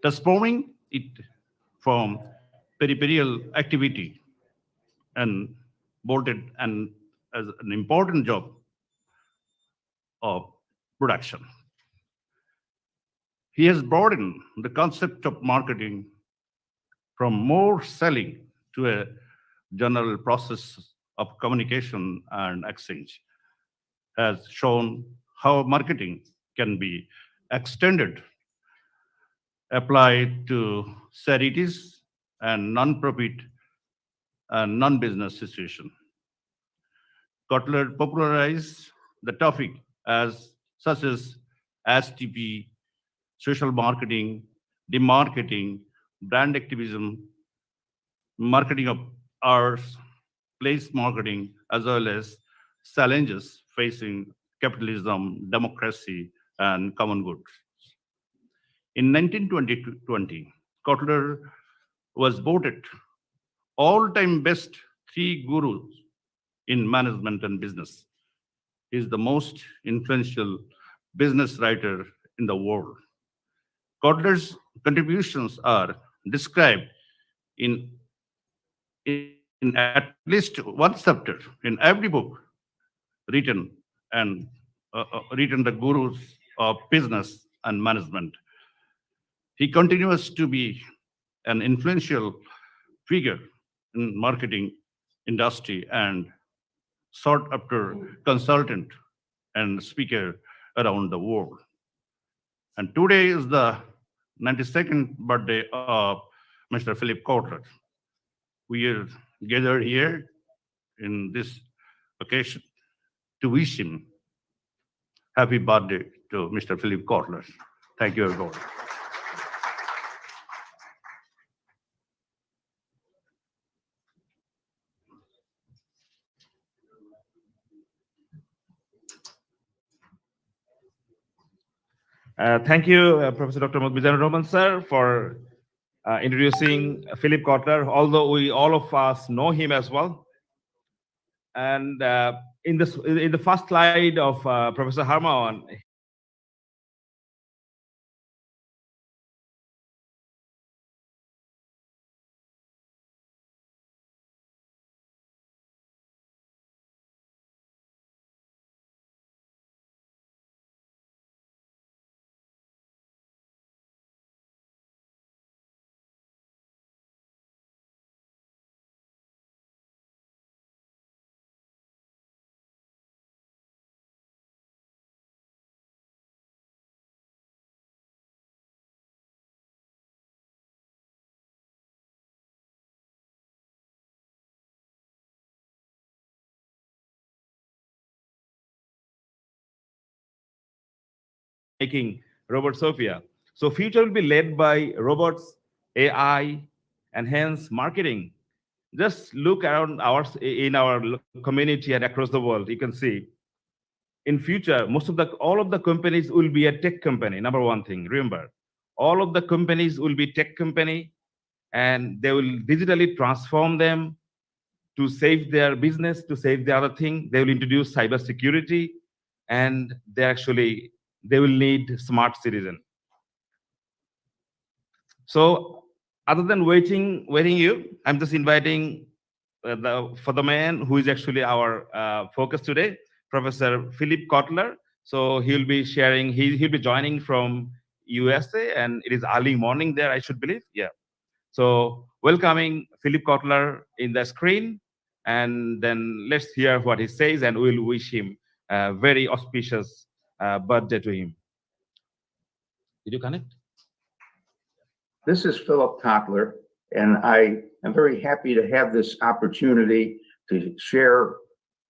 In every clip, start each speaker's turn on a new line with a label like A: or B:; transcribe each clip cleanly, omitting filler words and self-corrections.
A: transforming it from peripheral activity and bolted and as an important job of production. He has broadened the concept of marketing from more selling to a general process of communication and exchange, has shown how marketing can be extended, applied to charities and non-profit and non-business situation. Kotler popularized the topic as such as STP, social marketing, demarketing, brand activism, marketing of arts, place marketing, as well as challenges facing capitalism, democracy, and common goods. In 1920, Kotler was voted all-time best three gurus in management and business. He is the most influential business writer in the world. Kotler's contributions are described in, in at least one chapter in every book written and written the gurus of business and management. He continues to be an influential figure in marketing industry and sought after consultant and speaker around the world. And today is the 92nd birthday of Mr. Philip Kotler. We are gathered here in this occasion to wish him happy birthday to Mr. Philip Kotler. Thank you, everyone.
B: Thank you, Professor Dr. Mukbijan Roman, sir, for introducing Philip Kotler, although we all of us know him as well. And in the first slide of Professor Harmawan, making Robot Sophia. So future will be led by robots, AI, and hence marketing. Just look around in our community and across the world. You can see in future, all of the companies will be a tech company. Number one thing, remember, all of the companies will be tech company, and they will digitally transform them to save their business, to save the other thing. They will introduce cybersecurity, and they will need smart citizen. So other than waiting you, I'm just inviting for the man who is actually our focus today, Professor Philip Kotler. So he'll be sharing, he'll be joining from USA, and it is early morning there, I should believe. Yeah. So welcoming Philip Kotler in the screen, and then let's hear what he says, and we'll wish him a very auspicious birthday to him. Did you connect?
C: This is Philip Kotler, and I am very happy to have this opportunity to share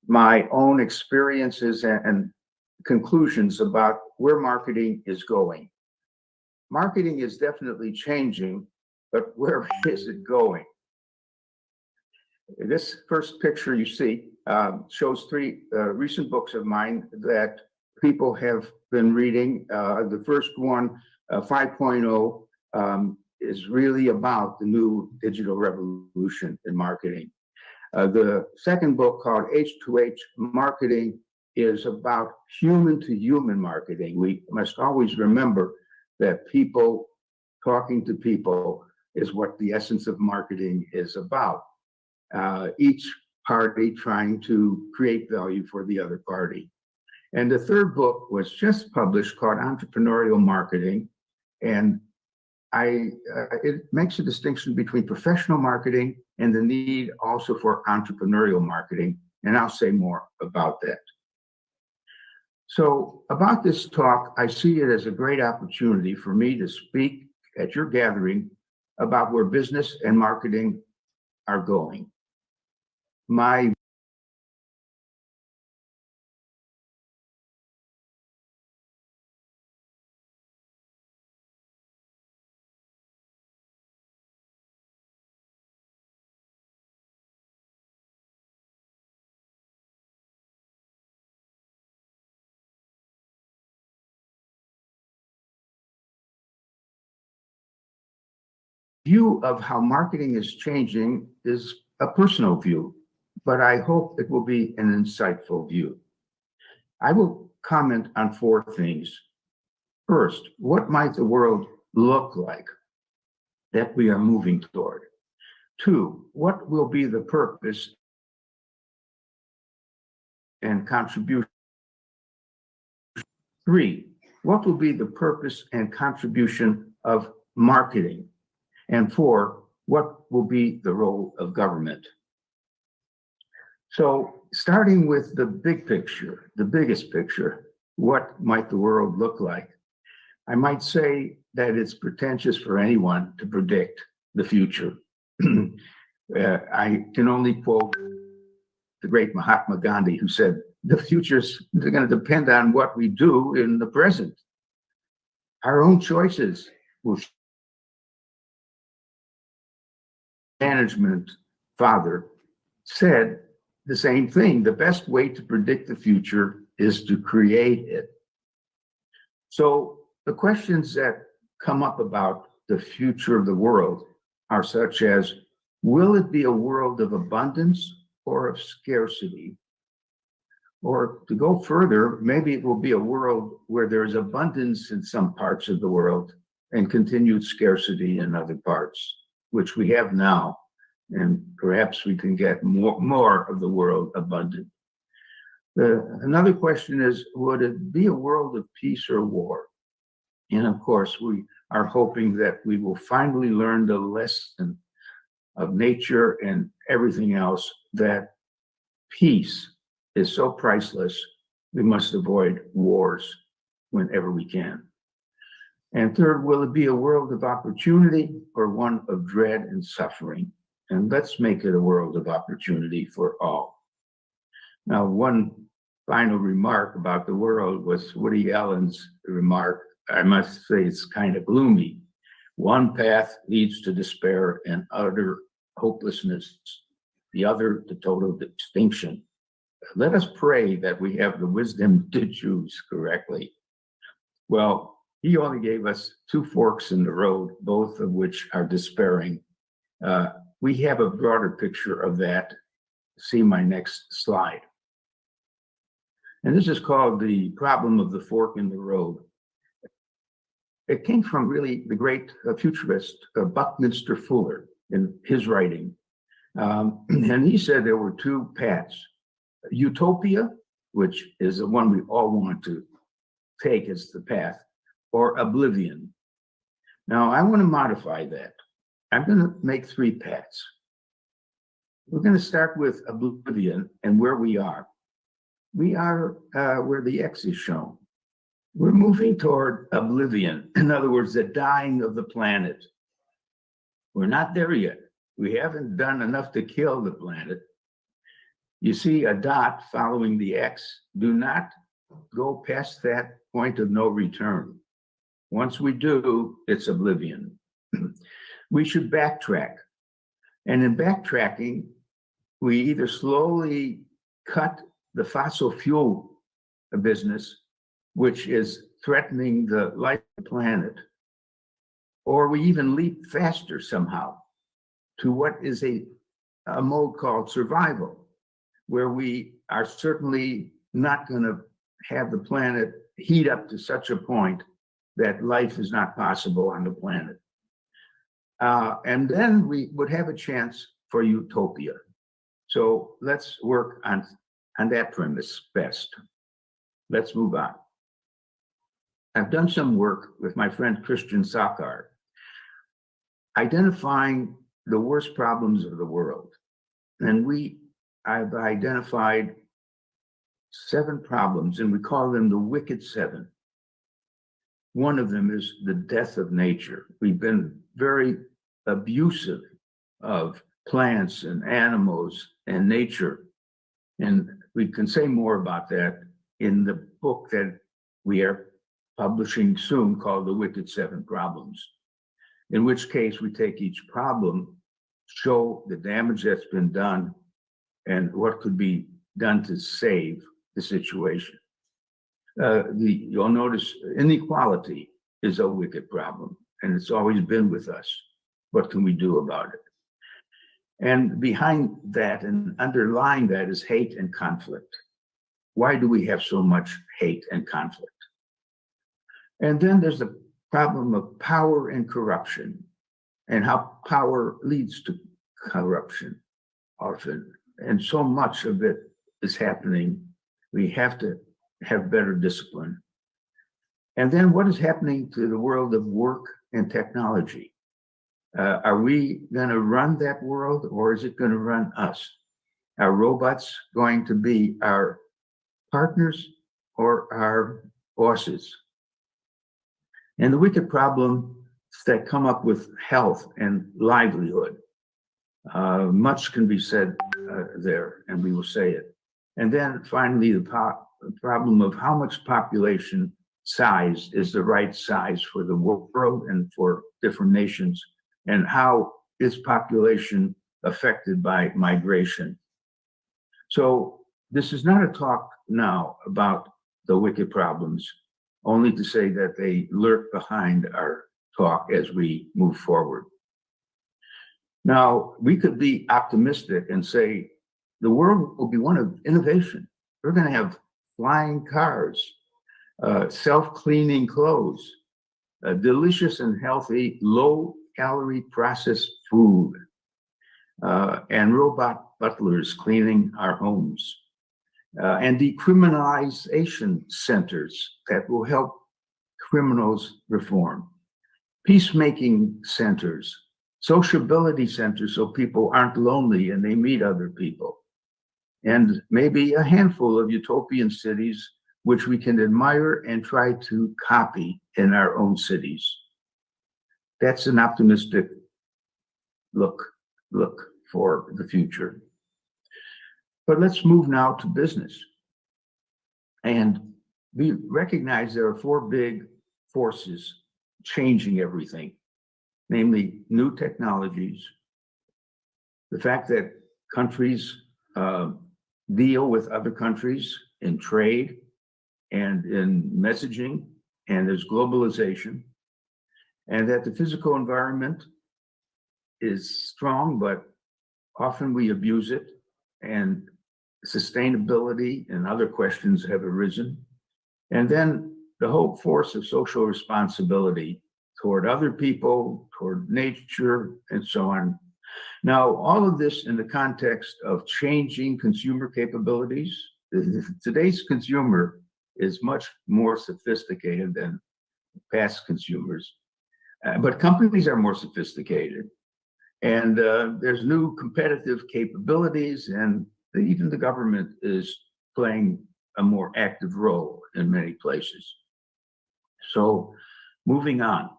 C: my own experiences and conclusions about where marketing is going. Marketing is definitely changing, but where is it going? This first picture you see shows three recent books of mine that people have been reading. The first one, 5.0, is really about the new digital revolution in marketing. The second book, called H2H Marketing, is about human to human marketing. We must always remember that people talking to people is what the essence of marketing is about. Each party trying to create value for the other party. And the third book was just published called Entrepreneurial Marketing. And it makes a distinction between professional marketing and the need also for entrepreneurial marketing. And I'll say more about that. So about this talk, I see it as a great opportunity for me to speak at your gathering about where business and marketing are going. My view of how marketing is changing is a personal view, but I hope it will be an insightful view. I will comment on four things. First, what might the world look like that we are moving toward? Two, what will be the purpose and contribution? Three, what will be the purpose and contribution of marketing? And four, what will be the role of government? So starting with the big picture, the biggest picture, what might the world look like? I might say that it's pretentious for anyone to predict the future. I can only quote the great Mahatma Gandhi, who said, the future's going to depend on what we do in the present. Our own choices will. Management father said the same thing. The best way to predict the future is to create it. So the questions that come up about the future of the world are such as, will it be a world of abundance or of scarcity? Or to go further, maybe it will be a world where there's abundance in some parts of the world and continued scarcity in other parts, which we have now, and perhaps we can get more of the world abundant. Another question is, would it be a world of peace or war? And of course, we are hoping that we will finally learn the lesson of nature and everything else, that peace is so priceless, we must avoid wars whenever we can. And third, will it be a world of opportunity or one of dread and suffering? And let's make it a world of opportunity for all. Now, one final remark about the world was Woody Allen's remark. I must say it's kind of gloomy. One path leads to despair and utter hopelessness, the other to total extinction. Let us pray that we have the wisdom to choose correctly. Well, he only gave us two forks in the road, both of which are despairing. We have a broader picture of that. See my next slide. And this is called the problem of the fork in the road. It came from really the great futurist Buckminster Fuller in his writing. And he said there were two paths: utopia, which is the one we all want to take as the path, or oblivion. Now, I want to modify that. I'm going to make three paths. We're going to start with oblivion and where we are. We are where the X is shown. We're moving toward oblivion. In other words, the dying of the planet. We're not there yet. We haven't done enough to kill the planet. You see a dot following the X. Do not go past that point of no return. Once we do, it's oblivion. We should backtrack. And in backtracking, we either slowly cut the fossil fuel business, which is threatening the life of the planet, or we even leap faster somehow to what is a mode called survival, where we are certainly not going to have the planet heat up to such a point that life is not possible on the planet. And then we would have a chance for utopia. So let's work on that premise best. Let's move on. I've done some work with my friend Christian Sakar, identifying the worst problems of the world. And I've identified 7 problems, and we call them the wicked 7. One of them is the death of nature. We've been very abusive of plants and animals and nature. And we can say more about that in the book that we are publishing soon called The Wicked 7 Problems, in which case we take each problem, show the damage that's been done, and what could be done to save the situation. You'll notice inequality is a wicked problem, and it's always been with us. What can we do about it? And behind that and underlying that is hate and conflict. Why do we have so much hate and conflict? And then there's the problem of power and corruption, and how power leads to corruption often. And so much of it is happening. We have to have better discipline. And then what is happening to the world of work and technology? Are we going to run that world, or is it going to run us? Are robots going to be our partners or our bosses? And the wicked problems that come up with health and livelihood. Much can be said there, and we will say it. And then finally, the problem of how much population size is the right size for the world and for different nations, and how is population affected by migration. So this is not a talk now about the wicked problems, only to say that they lurk behind our talk as we move forward. Now, we could be optimistic and say the world will be one of innovation. We're going to have flying cars, self-cleaning clothes, delicious and healthy, low-calorie processed food, and robot butlers cleaning our homes, and decriminalization centers that will help criminals reform, peacemaking centers, sociability centers so people aren't lonely and they meet other people, and maybe a handful of utopian cities which we can admire and try to copy in our own cities. That's an optimistic look for the future. But let's move now to business. And we recognize there are 4 big forces changing everything, namely new technologies, the fact that countries deal with other countries in trade and in messaging, and there's globalization, and that the physical environment is strong, but often we abuse it, and sustainability and other questions have arisen. And then the whole force of social responsibility toward other people, toward nature, and so on. Now, all of this in the context of changing consumer capabilities. Today's consumer is much more sophisticated than past consumers, but companies are more sophisticated. And there's new competitive capabilities, and even the government is playing a more active role in many places. So moving on,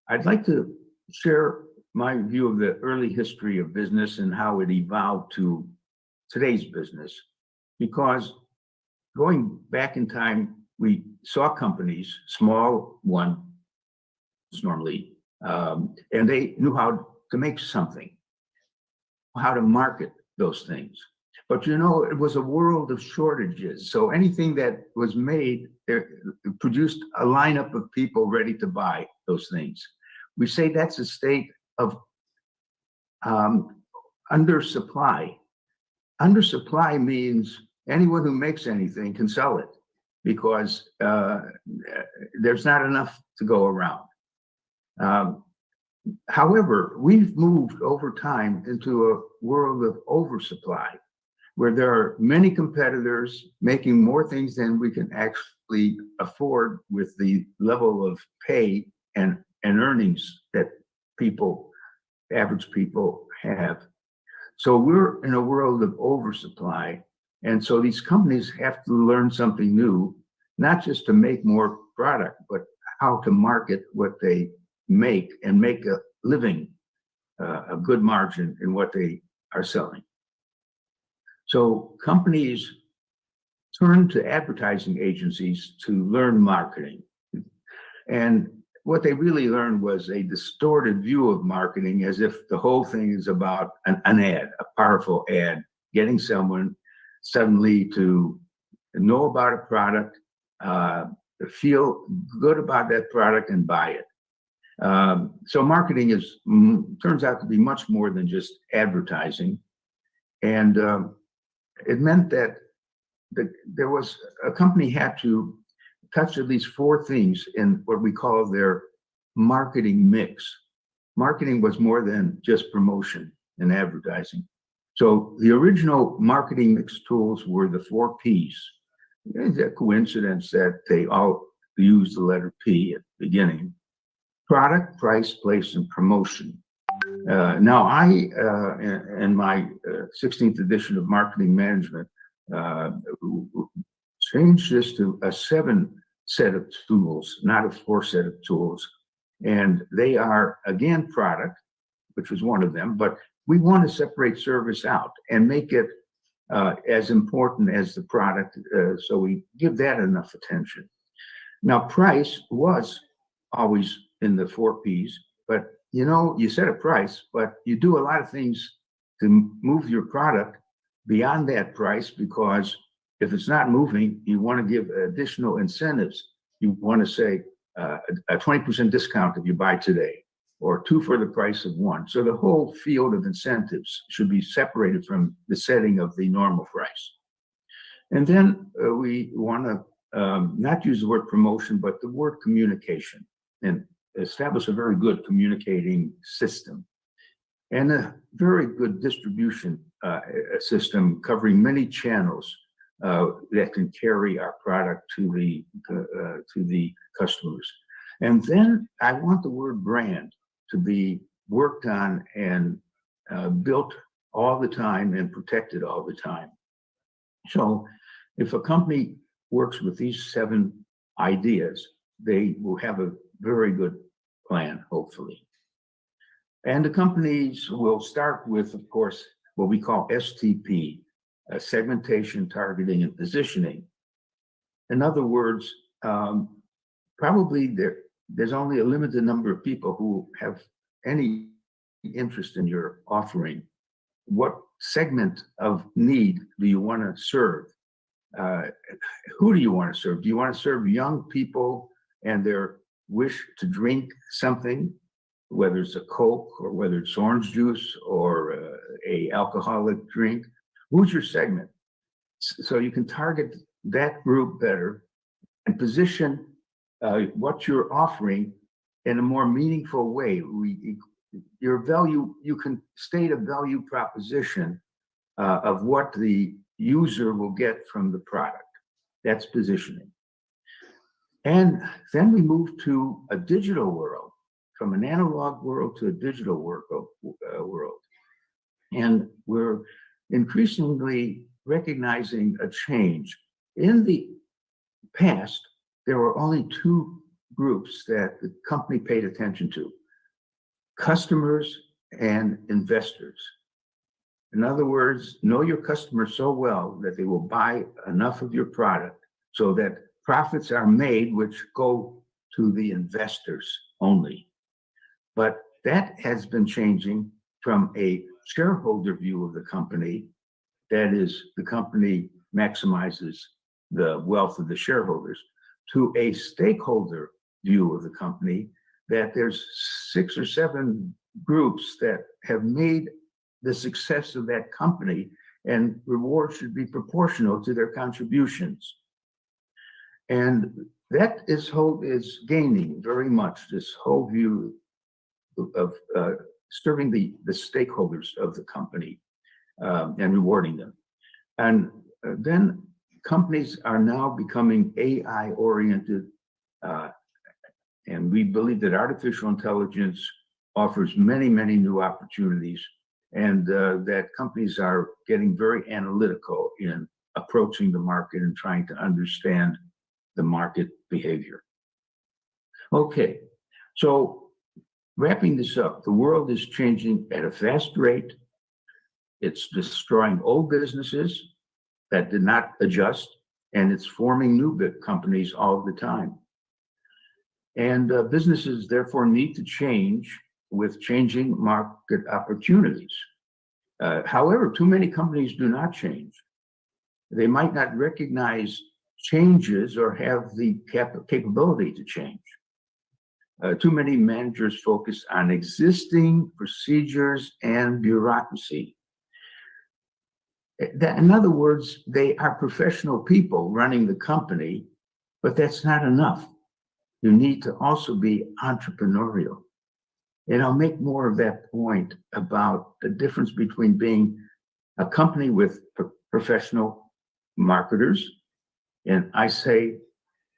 C: I'd like to share my view of the early history of business and how it evolved to today's business. Because going back in time, we saw companies, small ones normally, and they knew how to make something, how to market those things. But you know, it was a world of shortages. So anything that was made, it produced a lineup of people ready to buy those things. We say that's a state of undersupply. Undersupply means anyone who makes anything can sell it because there's not enough to go around. However, we've moved over time into a world of oversupply, where there are many competitors making more things than we can actually afford with the level of pay and earnings that average people have. So we're in a world of oversupply. And so these companies have to learn something new, not just to make more product, but how to market what they make and make a living, a good margin in what they are selling. So companies turn to advertising agencies to learn marketing. And what they really learned was a distorted view of marketing, as if the whole thing is about an ad, a powerful ad, getting someone suddenly to know about a product, feel good about that product and buy it. So marketing turns out to be much more than just advertising. And it meant that there was a company had to touch at least 4 things in what we call their marketing mix. Marketing was more than just promotion and advertising. So the original marketing mix tools were the 4 Ps. It's a coincidence that they all use the letter P at the beginning: product, price, place, and promotion. Now, I, in my 16th edition of marketing management, changed this to a 7 set of tools, not a 4 set of tools. And they are, again, product, which was one of them, but we want to separate service out and make it as important as the product, so we give that enough attention. Now, price was always in the 4 Ps, but you set a price, but you do a lot of things to move your product beyond that price, because if it's not moving, you want to give additional incentives. You want to say a 20% discount if you buy today, or 2 for the price of 1. So the whole field of incentives should be separated from the setting of the normal price. And then we want to not use the word promotion, but the word communication, and establish a very good communicating system and a very good distribution system covering many channels that can carry our product to the customers. And then I want the word brand to be worked on and built all the time and protected all the time. So if a company works with these 7 ideas, they will have a very good plan, hopefully. And the companies will start with, of course, what we call STP, segmentation, targeting, and positioning. In other words, probably there's only a limited number of people who have any interest in your offering. What segment of need do you want to serve? Who do you want to serve? Do you want to serve young people and their wish to drink something, whether it's a Coke or whether it's orange juice or a alcoholic drink? Who's your segment? So you can target that group better and position what you're offering in a more meaningful way. Your value, you can state a value proposition of what the user will get from the product. That's positioning. And then we move to a digital world, from an analog world to a digital world. And we're increasingly recognizing a change. In the past, there were only 2 groups that the company paid attention to: customers and investors. In other words, know your customer so well that they will buy enough of your product so that profits are made, which go to the investors only. But that has been changing from a shareholder view of the company, that is, the company maximizes the wealth of the shareholders, to a stakeholder view of the company, that there's 6 or 7 groups that have made the success of that company, and rewards should be proportional to their contributions. And that is gaining very much, this whole view serving the stakeholders of the company and rewarding them. And then companies are now becoming AI oriented, and we believe that artificial intelligence offers many, many new opportunities, and that companies are getting very analytical in approaching the market and trying to understand the market behavior. Okay, so wrapping this up, the world is changing at a fast rate. It's destroying old businesses that did not adjust, and it's forming new big companies all the time. And businesses therefore need to change with changing market opportunities. However, too many companies do not change. They might not recognize changes or have the capability to change. Too many managers focus on existing procedures and bureaucracy. In other words, they are professional people running the company, but that's not enough. You need to also be entrepreneurial. And I'll make more of that point about the difference between being a company with professional marketers, and I say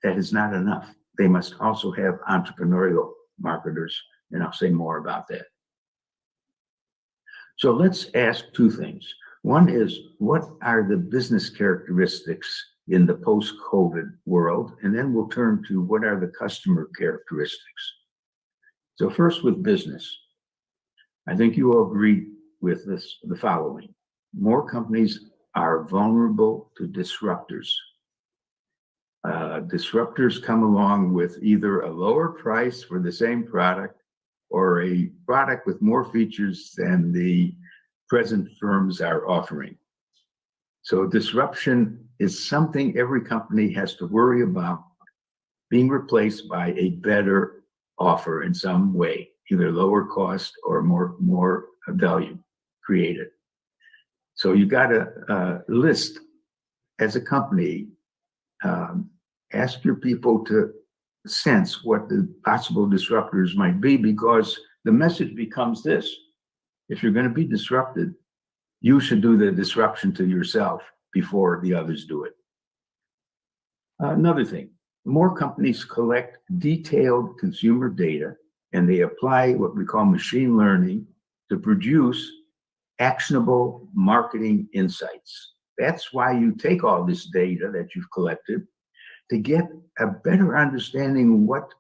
C: that is not enough. They must also have entrepreneurial marketers, and I'll say more about that. So let's ask two things. One is, what are the business characteristics in the post-COVID world? And then we'll turn to what are the customer characteristics. So first with business, I think you will agree with the following. More companies are vulnerable to disruptors. Disruptors come along with either a lower price for the same product or a product with more features than the present firms are offering. So disruption is something every company has to worry about being replaced by a better offer in some way, either lower cost or more value created. So you got to list as a company, ask your people to sense what the possible disruptors might be, because the message becomes this: if you're going to be disrupted, you should do the disruption to yourself before the others do it. Another thing, more companies collect detailed consumer data, and they apply what we call machine learning to produce actionable marketing insights. That's why you take all this data that you've collected to get a better understanding what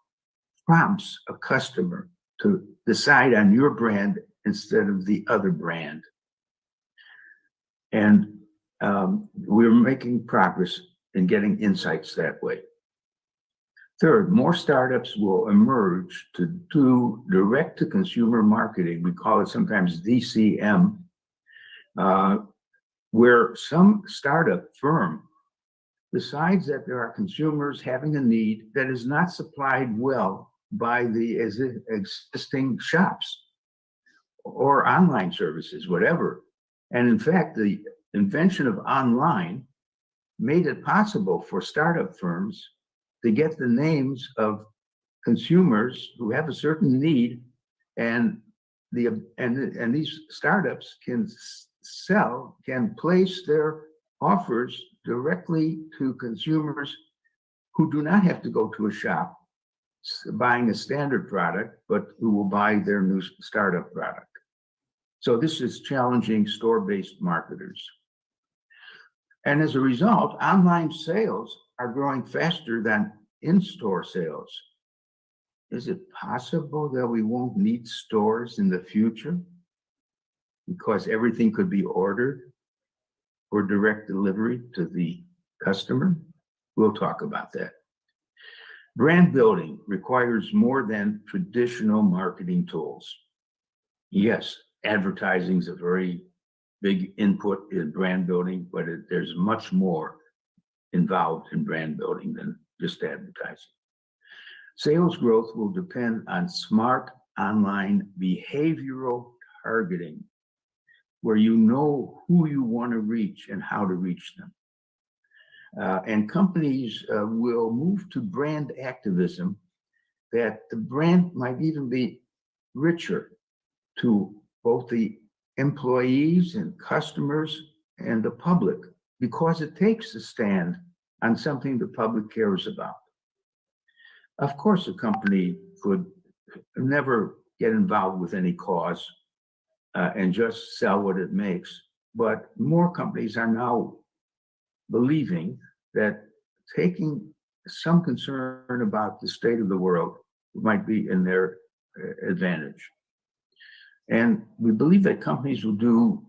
C: prompts a customer to decide on your brand instead of the other brand. And we're making progress in getting insights that way. Third, more startups will emerge to do direct-to-consumer marketing. We call it sometimes DCM, where some startup firm decides that there are consumers having a need that is not supplied well by the existing shops or online services, whatever. And in fact, the invention of online made it possible for startup firms to get the names of consumers who have a certain need, and these startups can place their offers directly to consumers who do not have to go to a shop buying a standard product, but who will buy their new startup product. So this is challenging store-based marketers. And as a result, online sales are growing faster than in-store sales. Is it possible that we won't need stores in the future because everything could be ordered for direct delivery to the customer? We'll talk about that. Brand building requires more than traditional marketing tools. Yes, advertising is a very big input in brand building, but there's much more involved in brand building than just advertising. Sales growth will depend on smart online behavioral targeting, where you know who you want to reach and how to reach them. And companies will move to brand activism, that the brand might even be richer to both the employees and customers and the public because it takes a stand on something the public cares about. Of course, a company could never get involved with any cause and just sell what it makes. But more companies are now believing that taking some concern about the state of the world might be in their advantage. And we believe that companies will do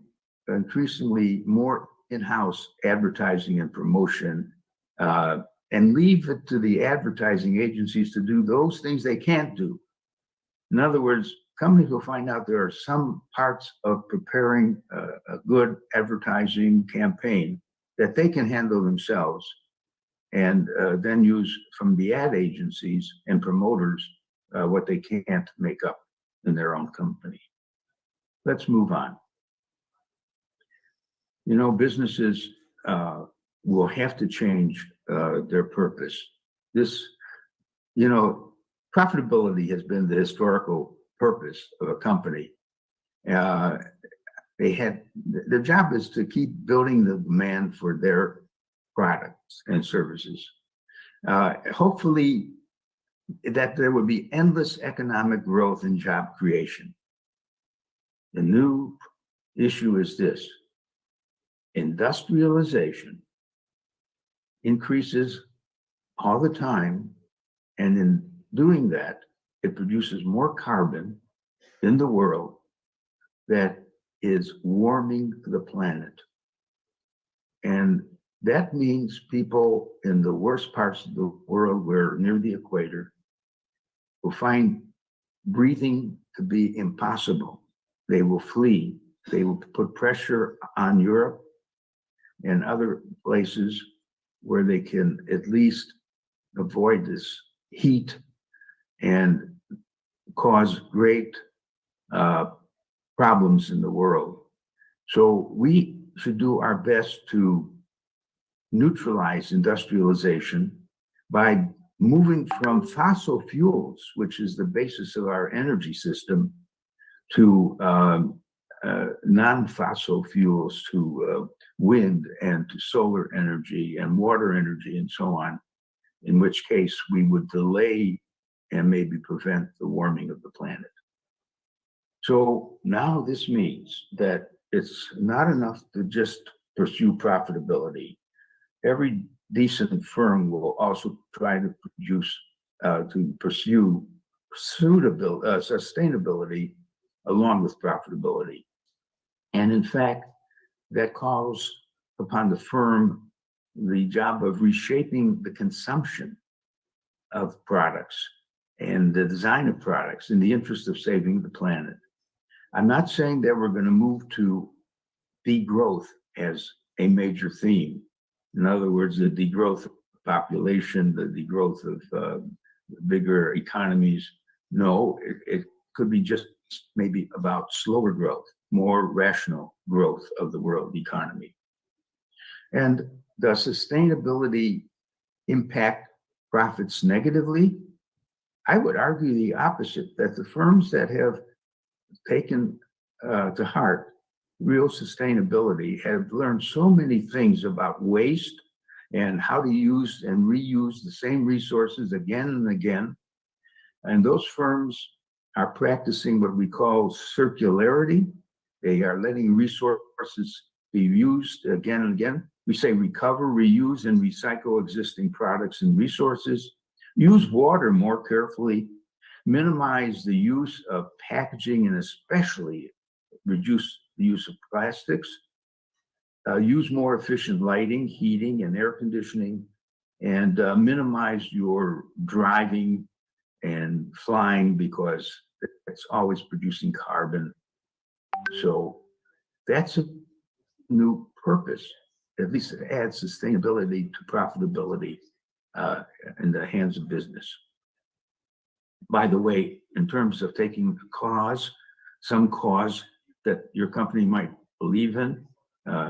C: increasingly more in-house advertising and promotion and leave it to the advertising agencies to do those things they can't do. In other words, companies will find out there are some parts of preparing a good advertising campaign that they can handle themselves and then use from the ad agencies and promoters what they can't make up in their own company. Let's move on. You know, businesses will have to change their purpose. This, you know, profitability has been the historical purpose of a company. Their job is to keep building the demand for their products and services. Hopefully, that there would be endless economic growth and job creation. The new issue is this: industrialization increases all the time, and in doing that, it produces more carbon in the world that is warming the planet. And that means people in the worst parts of the world, where near the equator, will find breathing to be impossible. They will flee. They will put pressure on Europe and other places where they can at least avoid this heat and cause great problems in the world. So we should do our best to neutralize industrialization by moving from fossil fuels, which is the basis of our energy system, to non-fossil fuels, to wind and to solar energy and water energy and so on, in which case we would delay and maybe prevent the warming of the planet. So now this means that it's not enough to just pursue profitability. Every decent firm will also try to pursue sustainability along with profitability. And in fact, that calls upon the firm the job of reshaping the consumption of products and the design of products in the interest of saving the planet. I'm not saying that we're going to move to degrowth as a major theme. In other words, the degrowth of population, the degrowth of bigger economies. No, it could be just maybe about slower growth, more rational growth of the world economy. And does sustainability impact profits negatively? I would argue the opposite, that the firms that have taken to heart real sustainability have learned so many things about waste and how to use and reuse the same resources again and again. And those firms are practicing what we call circularity. They are letting resources be used again and again. We say recover, reuse, and recycle existing products and resources. Use water more carefully. Minimize the use of packaging and especially reduce the use of plastics. Use more efficient lighting, heating, and air conditioning, and minimize your driving and flying because it's always producing carbon. So that's a new purpose. At least it adds sustainability to profitability in the hands of business. By the way, in terms of taking a cause, some cause that your company might believe in,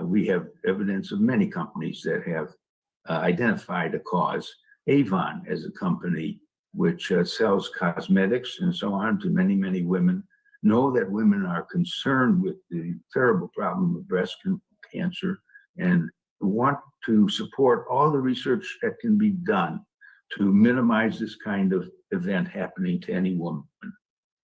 C: we have evidence of many companies that have identified a cause. Avon as a company which sells cosmetics and so on to many, many women, know that women are concerned with the terrible problem of breast cancer and want to support all the research that can be done to minimize this kind of event happening to any woman.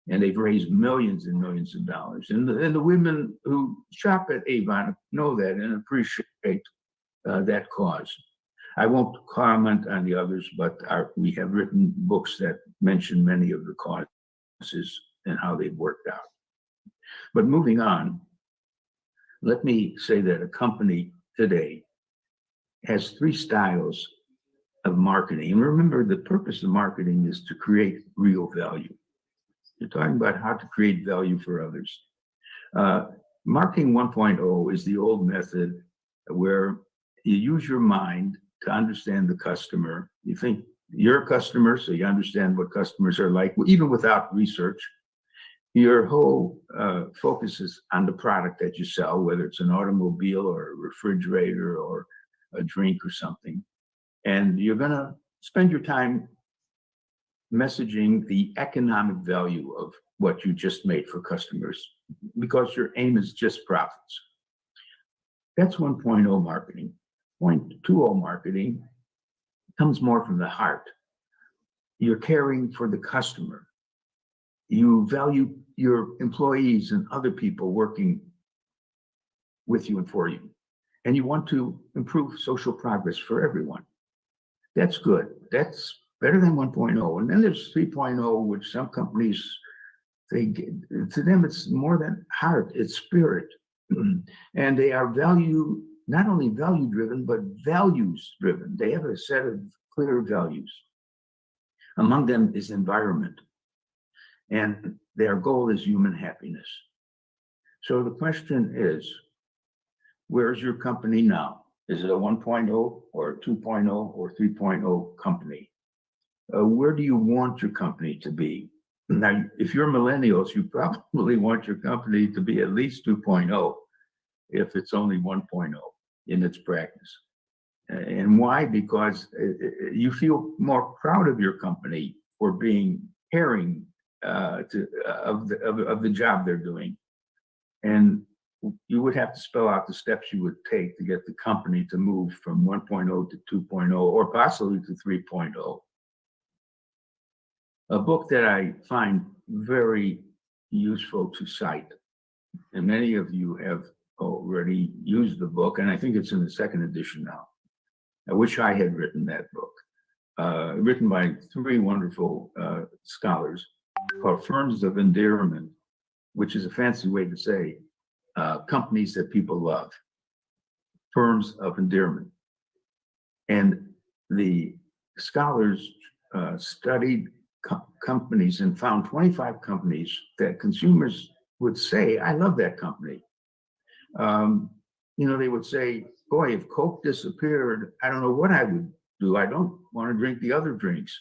C: And they've raised millions and millions of dollars. And the women who shop at Avon know that and appreciate that cause. I won't comment on the others, but we have written books that mention many of the causes and how they've worked out. But moving on, let me say that a company today has three styles of marketing. And remember, the purpose of marketing is to create real value. You're talking about how to create value for others. Marketing 1.0 is the old method where you use your mind to understand the customer. You think you're a customer, so you understand what customers are like, even without research. Your whole focus is on the product that you sell, whether it's an automobile or a refrigerator or a drink or something. And you're going to spend your time messaging the economic value of what you just made for customers because your aim is just profits. That's 1.0 marketing. 0.20 marketing comes more from the heart. You're caring for the customer. You value your employees and other people working with you and for you. And you want to improve social progress for everyone. That's good. That's better than 1.0. And then there's 3.0, which some companies, to them, it's more than heart, it's spirit. And they are not only value driven, but values driven. They have a set of clear values. Among them is environment. And their goal is human happiness. So the question is, where's your company now? Is it a 1.0 or a 2.0 or 3.0 company? Where do you want your company to be? Now, if you're millennials, you probably want your company to be at least 2.0, if it's only 1.0 in its practice. And why? Because you feel more proud of your company for being caring of the job they're doing. And you would have to spell out the steps you would take to get the company to move from 1.0 to 2.0 or possibly to 3.0. A book that I find very useful to cite, and many of you have already used the book, and I think it's in the second edition now. I wish I had written that book, written by three wonderful scholars, called Firms of Endearment, which is a fancy way to say companies that people love. Firms of Endearment. And the scholars studied companies and found 25 companies that consumers would say, I love that company. They would say, boy, if Coke disappeared, I don't know what I would do. I don't want to drink the other drinks.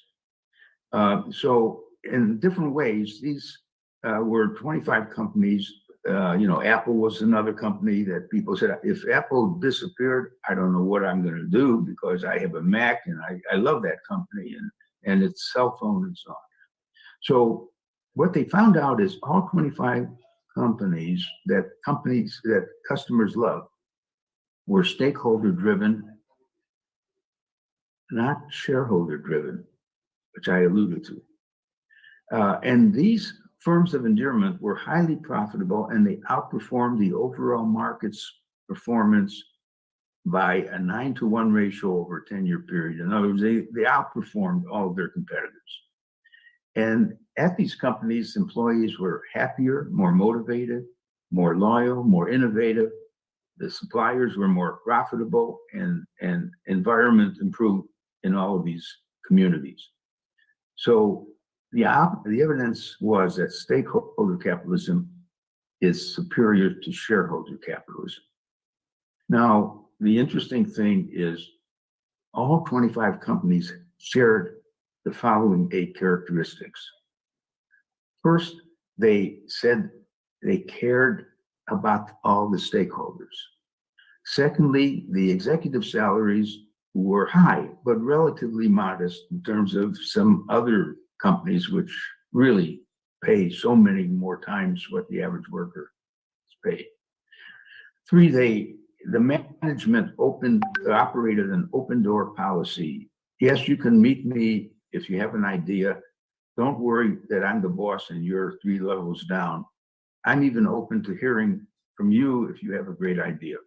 C: So in different ways, these were 25 companies. Apple was another company that people said, if Apple disappeared, I don't know what I'm going to do because I have a Mac and I love that company and its cell phone and so on. So what they found out is all 25 companies that customers love were stakeholder driven, not shareholder driven, which I alluded to. And these firms of endearment were highly profitable and they outperformed the overall market's performance by a 9-to-1 ratio over a 10-year period. In other words, they outperformed all of their competitors. And at these companies, employees were happier, more motivated, more loyal, more innovative. The suppliers were more profitable and environment improved in all of these communities. So the evidence was that stakeholder capitalism is superior to shareholder capitalism. Now, the interesting thing is all 25 companies shared the following 8 characteristics. First, they said they cared about all the stakeholders. Secondly, the executive salaries were high, but relatively modest in terms of some other companies which really pay so many more times what the average worker is paid. Three, the management operated an open door policy. Yes, you can meet me if you have an idea. Don't worry that I'm the boss and you're 3 levels down. I'm even open to hearing from you if you have a great idea.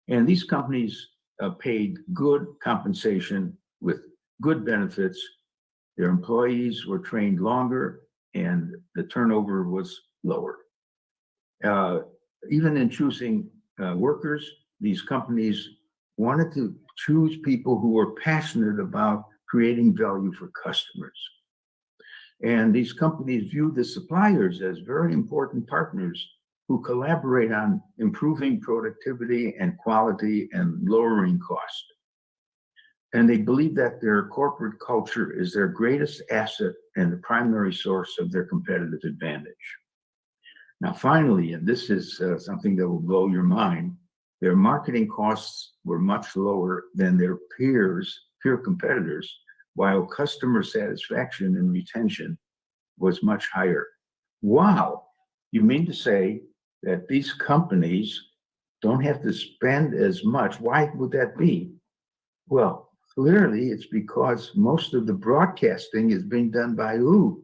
C: And these companies paid good compensation with good benefits. Their employees were trained longer and the turnover was lower. Even in choosing workers, these companies wanted to choose people who were passionate about creating value for customers. And these companies view the suppliers as very important partners who collaborate on improving productivity and quality and lowering cost. And they believe that their corporate culture is their greatest asset and the primary source of their competitive advantage. Now, finally, and this is something that will blow your mind, their marketing costs were much lower than their peer competitors, while customer satisfaction and retention was much higher. Wow, you mean to say that these companies don't have to spend as much? Why would that be? Well, clearly it's because most of the broadcasting is being done by who?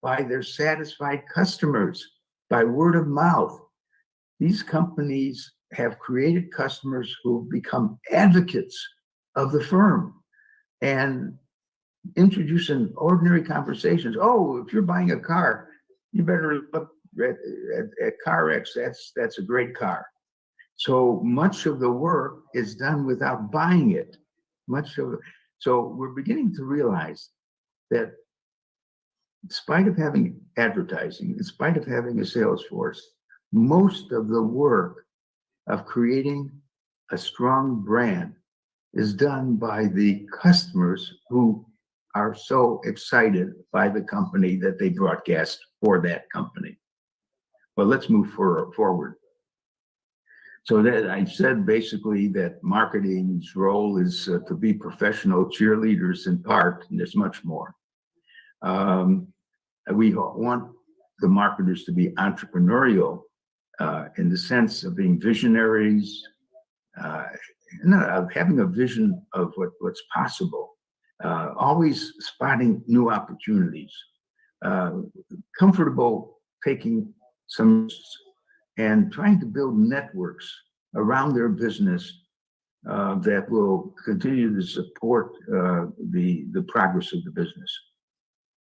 C: By their satisfied customers, by word of mouth. These companies have created customers who become advocates of the firm and introduce in ordinary conversations. Oh, if you're buying a car, you better look at CarX. That's a great car. So much of the work is done without buying it. So we're beginning to realize that in spite of having advertising, in spite of having a sales force, most of the work of creating a strong brand is done by the customers who are so excited by the company that they broadcast for that company. Well, let's move forward. So that I said basically that marketing's role is to be professional cheerleaders in part, and there's much more. We want the marketers to be entrepreneurial in the sense of being visionaries, of having a vision of what's possible, always spotting new opportunities, comfortable taking some risks, and trying to build networks around their business that will continue to support the progress of the business.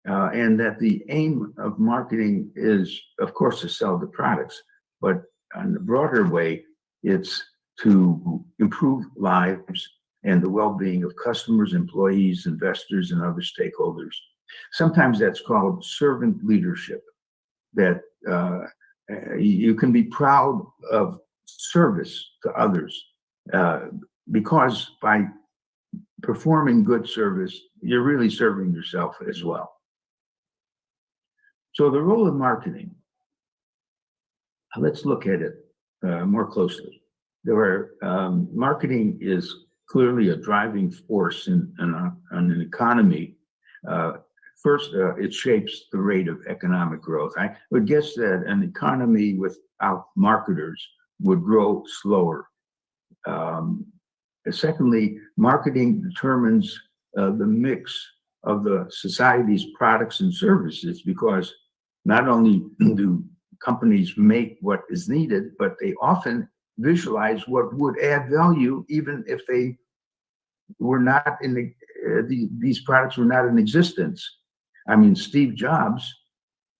C: And that the aim of marketing is, of course, to sell the products, but on the broader way, it's to improve lives and the well-being of customers, employees, investors, and other stakeholders. Sometimes that's called servant leadership, that you can be proud of service to others because by performing good service, you're really serving yourself as well. So the role of marketing, let's look at it more closely. Marketing is clearly a driving force in an economy. First, it shapes the rate of economic growth. I would guess that an economy without marketers would grow slower. Secondly, marketing determines the mix of the society's products and services, because not only do companies make what is needed, but they often visualize what would add value even if they were not in these products were not in existence. I mean, Steve Jobs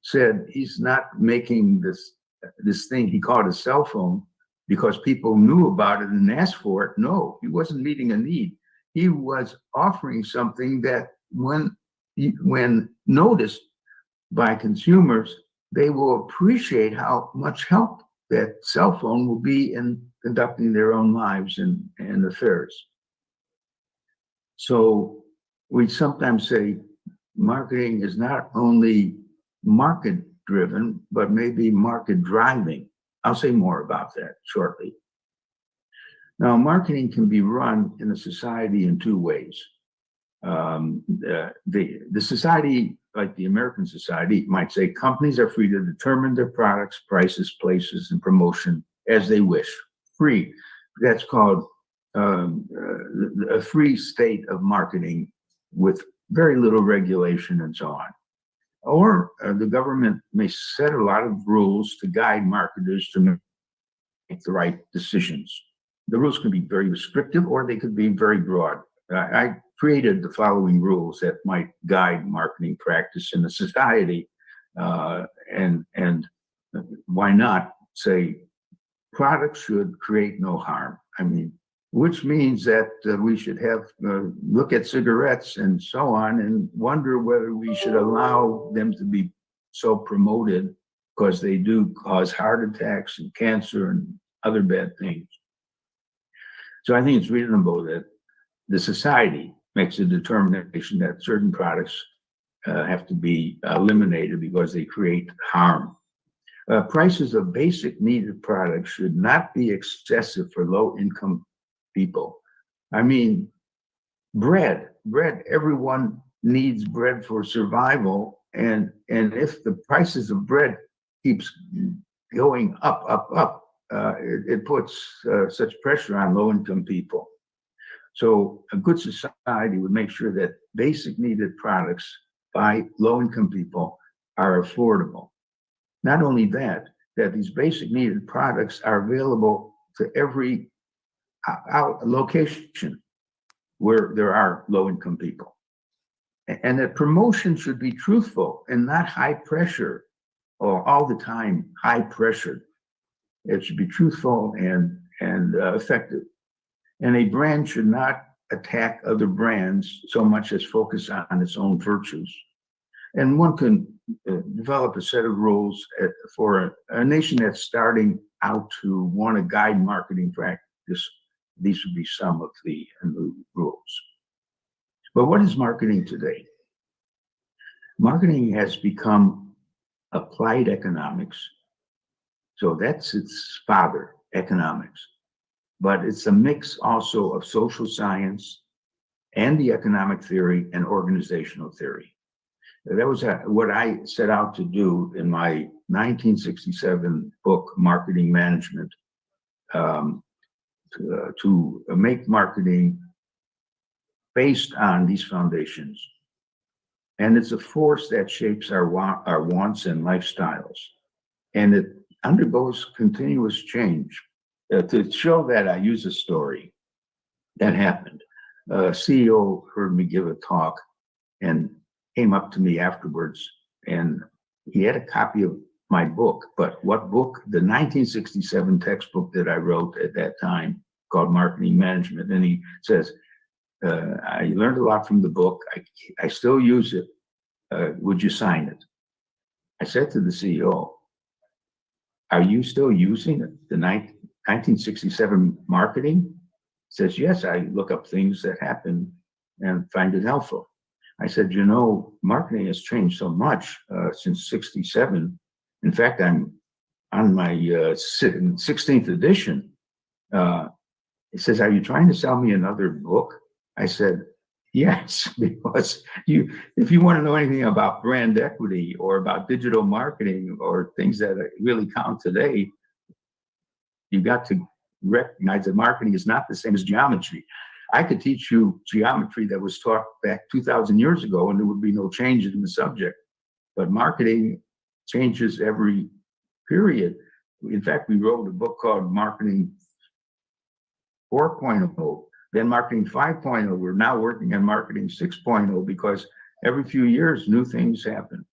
C: said he's not making this thing he called a cell phone because people knew about it and asked for it. No, he wasn't meeting a need. He was offering something that when noticed by consumers, they will appreciate how much help that cell phone will be in conducting their own lives and affairs. So we sometimes say marketing is not only market driven, but maybe market driving. I'll say more about that shortly. Now, marketing can be run in a society in two ways. The society, like the American society, might say companies are free to determine their products, prices, places, and promotion as they wish. Free. That's called a free state of marketing with very little regulation and so on. Or the government may set a lot of rules to guide marketers to make the right decisions. The rules can be very restrictive or they could be very broad. I created the following rules that might guide marketing practice in the society. And why not say products should create no harm? I mean, which means that we should have look at cigarettes and so on and wonder whether we should allow them to be so promoted because they do cause heart attacks and cancer and other bad things. So I think it's reasonable that the society makes a determination that certain products have to be eliminated because they create harm. Prices of basic needed products should not be excessive for low-income people. I mean, bread, everyone needs bread for survival. And if the prices of bread keeps going up, it puts such pressure on low-income people. So a good society would make sure that basic needed products by low-income people are affordable. Not only that these basic needed products are available to every location where there are low-income people. And that promotion should be truthful and not high pressure or all the time high pressure. It should be truthful and effective. And a brand should not attack other brands so much as focus on its own virtues. And one can develop a set of rules for a nation that's starting out to want to guide marketing practice. These would be some of the rules. But what is marketing today? Marketing has become applied economics. So that's its father, economics. But it's a mix also of social science and the economic theory and organizational theory. That was what I set out to do in my 1967 book, Marketing Management, to make marketing based on these foundations. And it's a force that shapes our wants and lifestyles. And it undergoes continuous change. To show that, I use a story that happened. A CEO heard me give a talk and came up to me afterwards, and he had a copy of my book. But what book? The 1967 textbook that I wrote at that time called Marketing Management. And he says, I learned a lot from the book. I still use it. Would you sign it? I said to the CEO, are you still using the 1967 marketing? He says, yes, I look up things that happen and find it helpful. I said, you know, marketing has changed so much since 67. In fact, I'm on my 16th edition. He says, are you trying to sell me another book? I said, yes, because if you want to know anything about brand equity or about digital marketing or things that really count today, you got to recognize that marketing is not the same as geometry. I could teach you geometry that was taught back 2,000 years ago and there would be no change in the subject. But marketing changes every period. In fact, we wrote a book called Marketing 4.0, then Marketing 5.0. We're now working on Marketing 6.0 because every few years, new things happen.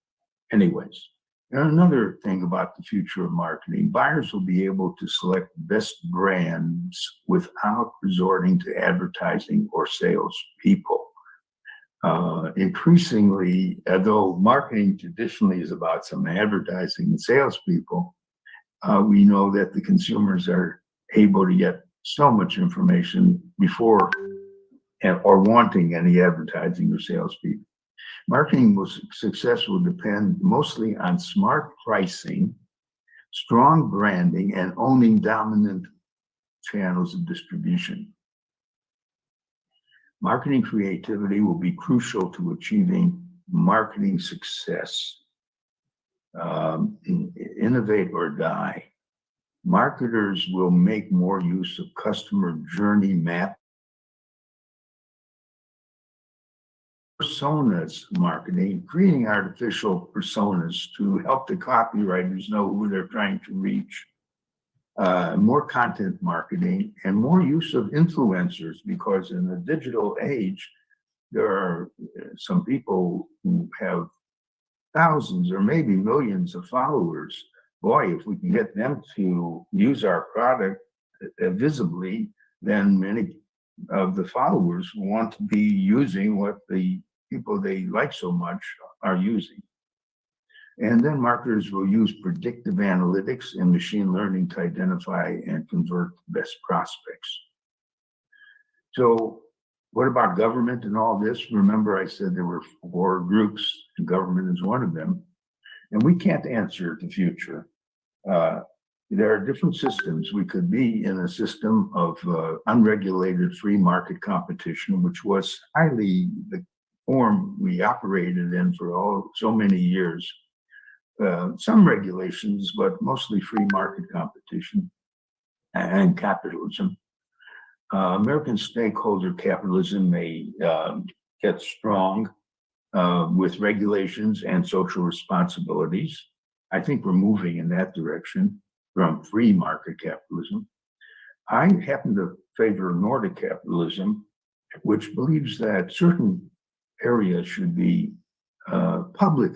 C: Anyways, and another thing about the future of marketing, buyers will be able to select best brands without resorting to advertising or sales people. Increasingly, although marketing traditionally is about some advertising and salespeople, we know that the consumers are able to get so much information before or wanting any advertising or salespeople. Marketing success will depend mostly on smart pricing, strong branding, and owning dominant channels of distribution. Marketing creativity will be crucial to achieving marketing success. Innovate or die. Marketers will make more use of customer journey map, personas marketing, creating artificial personas to help the copywriters know who they're trying to reach. More content marketing and more use of influencers, because in the digital age, there are some people who have thousands or maybe millions of followers. Boy, if we can get them to use our product visibly, then many of the followers want to be using what the people they like so much are using. And then marketers will use predictive analytics and machine learning to identify and convert best prospects. So what about government and all this? Remember, I said there were 4 groups, and government is one of them. And we can't answer the future. There are different systems. We could be in a system of unregulated free market competition, which was highly the form we operated in for so many years. Some regulations, but mostly free market competition and capitalism. American stakeholder capitalism may get strong with regulations and social responsibilities. I think we're moving in that direction from free market capitalism. I happen to favor Nordic capitalism, which believes that certain areas should be public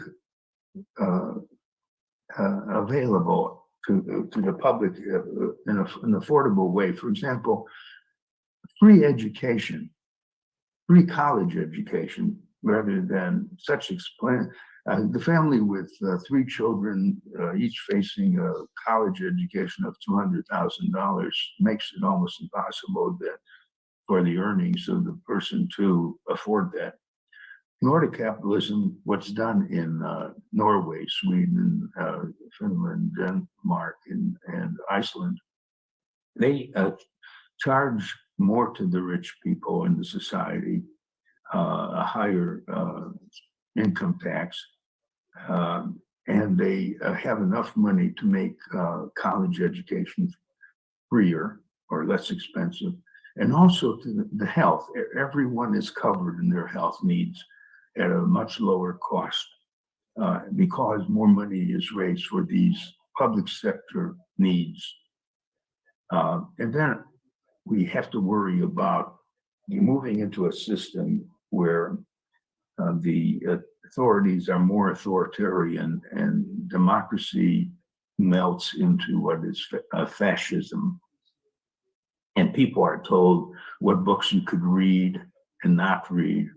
C: available to the public in an affordable way. For example, free education, free college education, rather than such the family with 3 children, each facing a college education of $200,000 makes it almost impossible for the earnings of the person to afford that. Nordic capitalism, what's done in Norway, Sweden, Finland, Denmark, and Iceland, they charge more to the rich people in the society, a higher income tax, and they have enough money to make college education freer or less expensive, and also to the health. Everyone is covered in their health needs at a much lower cost because more money is raised for these public sector needs. And then we have to worry about moving into a system where the authorities are more authoritarian and democracy melts into what is fascism. And people are told what books you could read and not read.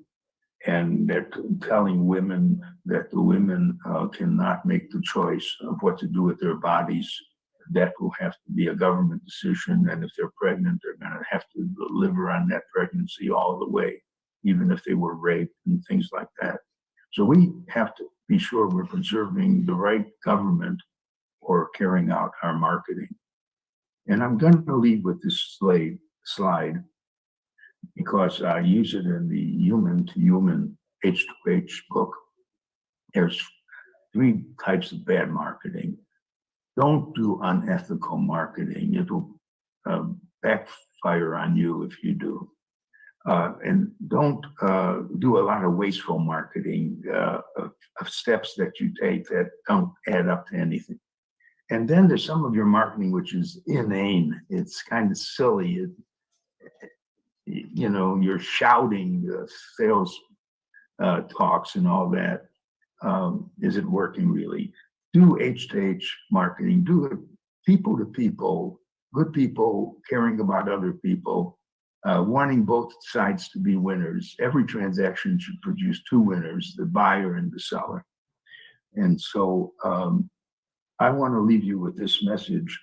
C: And they're telling women that the women cannot make the choice of what to do with their bodies. That will have to be a government decision. And if they're pregnant, they're going to have to deliver on that pregnancy all the way, even if they were raped and things like that. So we have to be sure we're preserving the right government for carrying out our marketing. And I'm going to leave with this slide because I use it in the human to human H2H book. There's 3 types of bad marketing. Don't do unethical marketing. It will backfire on you if you do. And don't do a lot of wasteful marketing of steps that you take that don't add up to anything. And then there's some of your marketing which is inane. It's kind of silly. You're shouting sales talks and all that. Is it working really? Do H2H marketing. Do it people to people, good people caring about other people, wanting both sides to be winners. Every transaction should produce 2 winners, the buyer and the seller. And so I want to leave you with this message,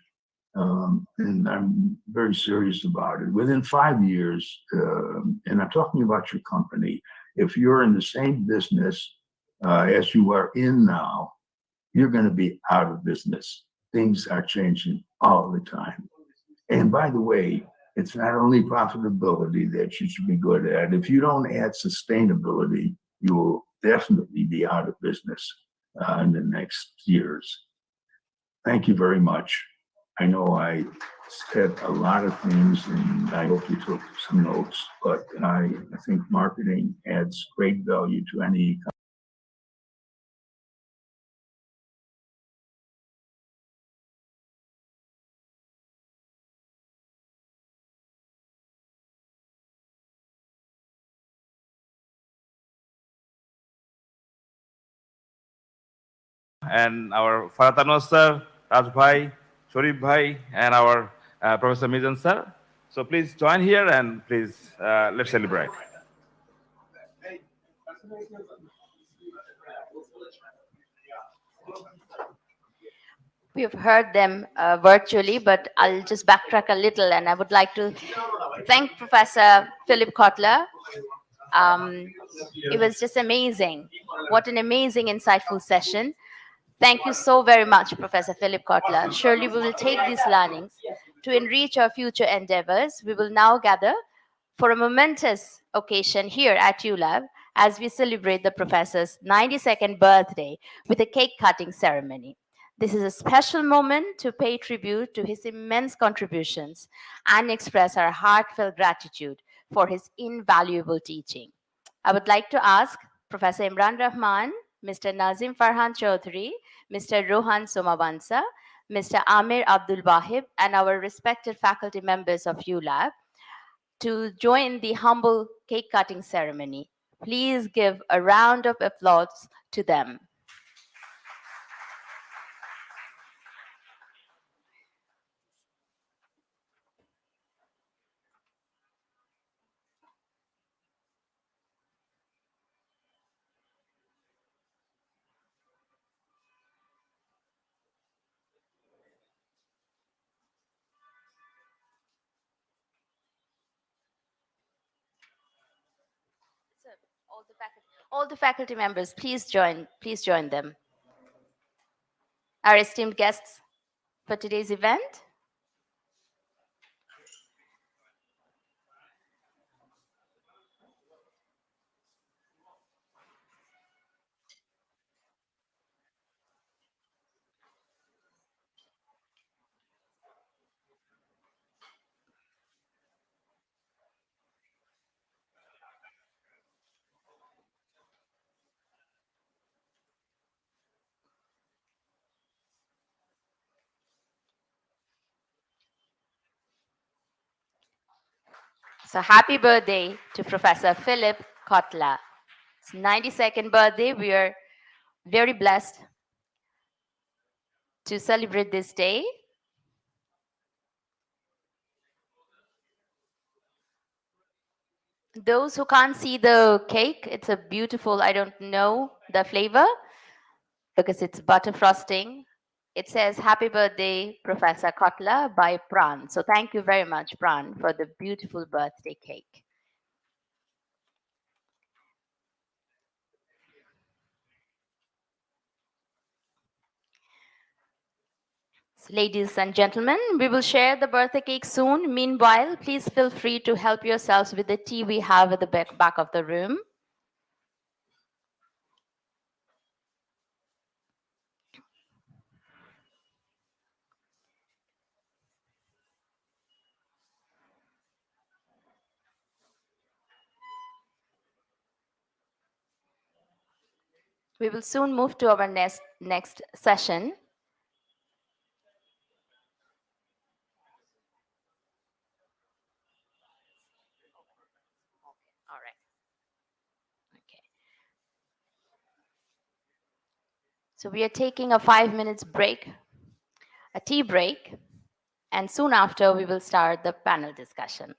C: and I'm very serious about it. Within 5 years, and I'm talking about your company, if you're in the same business as you are in now, you're going to be out of business. Things are changing all the time. And by the way, it's not only profitability that you should be good at. If you don't add sustainability, you will definitely be out of business in the next years. Thank you very much. I know I said a lot of things and I hope you took some notes, but I think marketing adds great value to any.
B: And our Faratano sir, Raj Bhai, Sharif Bhai, and our Professor Mizan sir. So please join here and please let's celebrate.
D: We've heard them virtually, but I'll just backtrack a little, and I would like to thank Professor Philip Kotler. It was just amazing. What an amazing, insightful session. Thank you so very much, Professor Philip Kotler. Surely we will take these learnings to enrich our future endeavors. We will now gather for a momentous occasion here at ULab as we celebrate the professor's 92nd birthday with a cake cutting ceremony. This is a special moment to pay tribute to his immense contributions and express our heartfelt gratitude for his invaluable teaching. I would like to ask Professor Imran Rahman, Mr. Nazim Farhan Chaudhary, Mr. Rohan Somavansa, Mr. Amir Abdul Wahib, and our respected faculty members of ULab to join the humble cake cutting ceremony. Please give a round of applause to them. All the faculty members, please join them. Our esteemed guests for today's event. So happy birthday to Professor Philip Kotler. It's 92nd birthday. We are very blessed to celebrate this day. Those who can't see the cake, it's a beautiful, I don't know the flavor because it's butter frosting. It says happy birthday, Professor Kotler by Pran. So thank you very much, Pran, for the beautiful birthday cake. So ladies and gentlemen, we will share the birthday cake soon. Meanwhile, please feel free to help yourselves with the tea we have at the back of the room. We will soon move to our next session. All right. Okay. So we are taking a 5 minutes break, a tea break, and soon after we will start the panel discussion.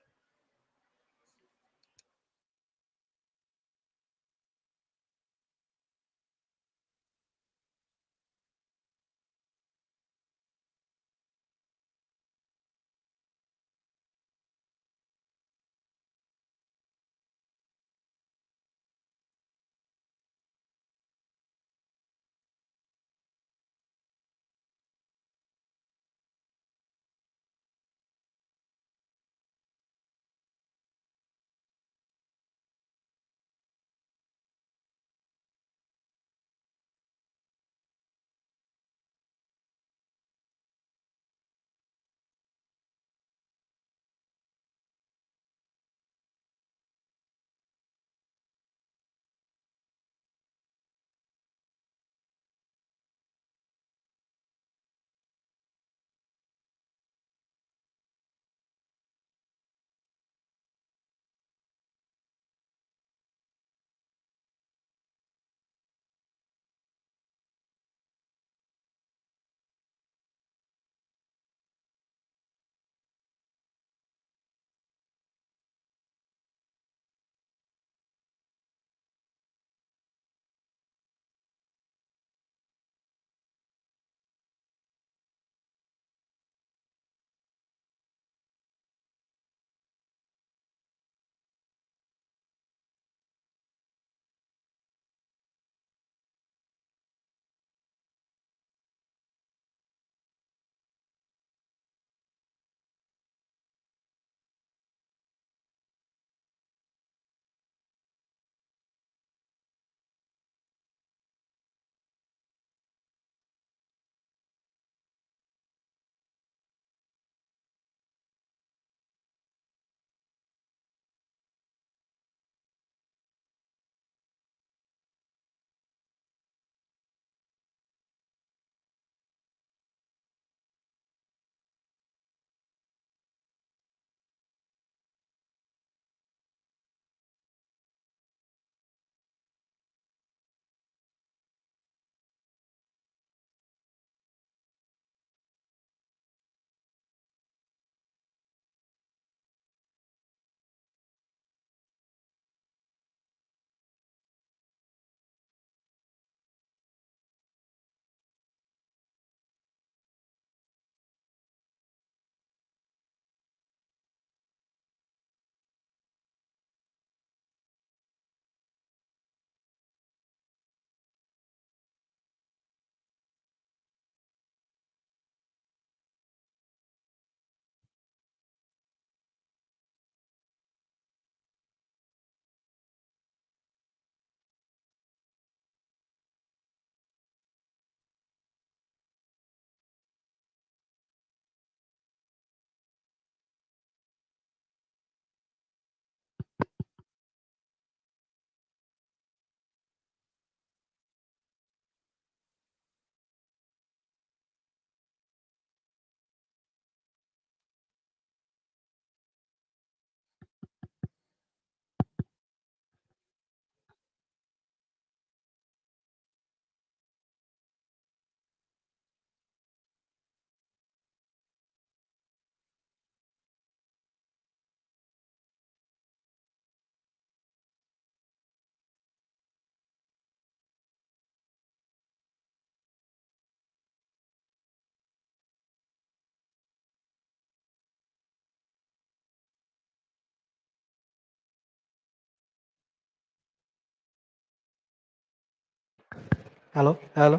E: Hello, hello.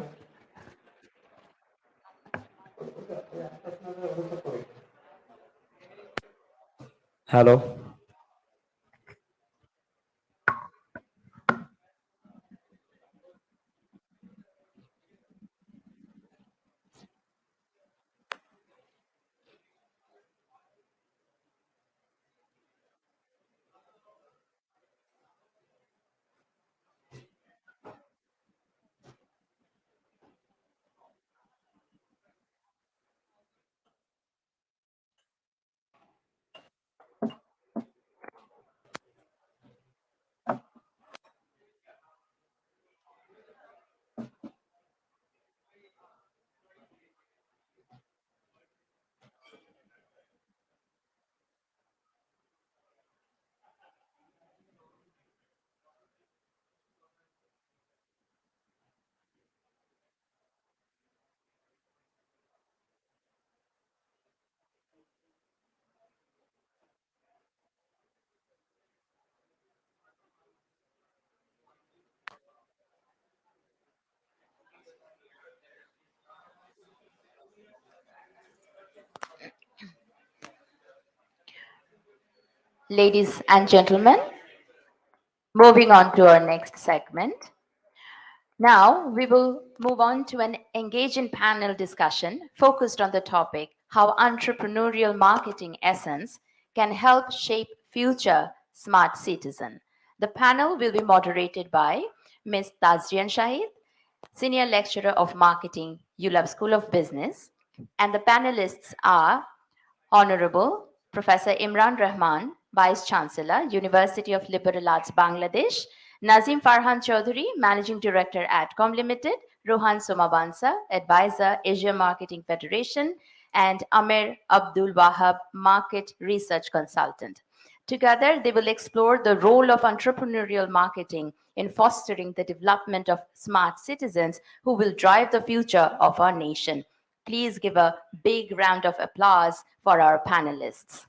E: Hello.
D: Ladies and gentlemen, moving on to our next segment. Now, we will move on to an engaging panel discussion focused on the topic how entrepreneurial marketing essence can help shape future smart citizen. The panel will be moderated by Ms. Tazrian Shahid, Senior Lecturer of Marketing, ULAB School of Business, and the panelists are Honorable Professor Imran Rahman, Vice Chancellor, University of Liberal Arts, Bangladesh; Nazim Farhan Chaudhary, Managing Director, Adcom Limited; Rohan Somabansa, Advisor, Asia Marketing Federation; and Amer Abdul Wahab, Market Research Consultant. Together, they will explore the role of entrepreneurial marketing in fostering the development of smart citizens who will drive the future of our nation. Please give a big round of applause for our panelists.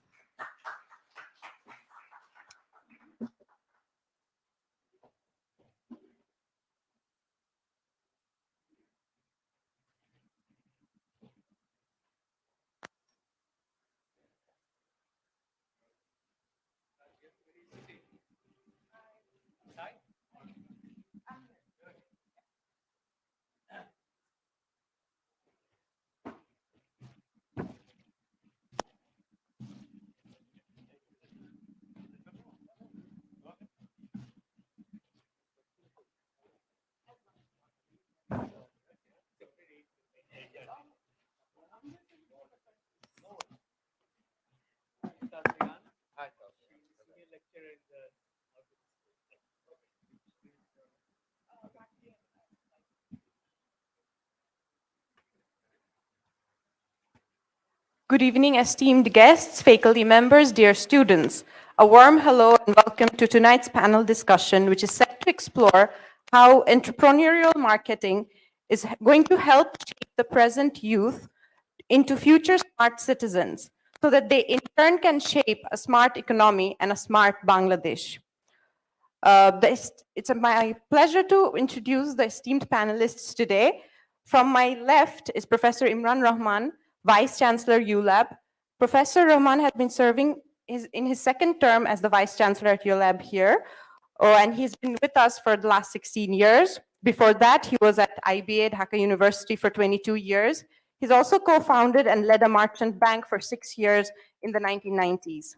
F: Good evening, esteemed guests, faculty members, dear students. A warm hello and welcome to tonight's panel discussion, which is set to explore how entrepreneurial marketing is going to help shape the present youth into future smart citizens so that they in turn can shape a smart economy and a smart Bangladesh. It's my pleasure to introduce the esteemed panelists today. From my left is Professor Imran Rahman, Vice Chancellor ULAB. Professor Rahman has been serving in his second term as the Vice Chancellor at ULAB here, and he's been with us for the last 16 years. Before that, he was at IBA, Dhaka University for 22 years. He's also co-founded and led a merchant bank for 6 years in the 1990s.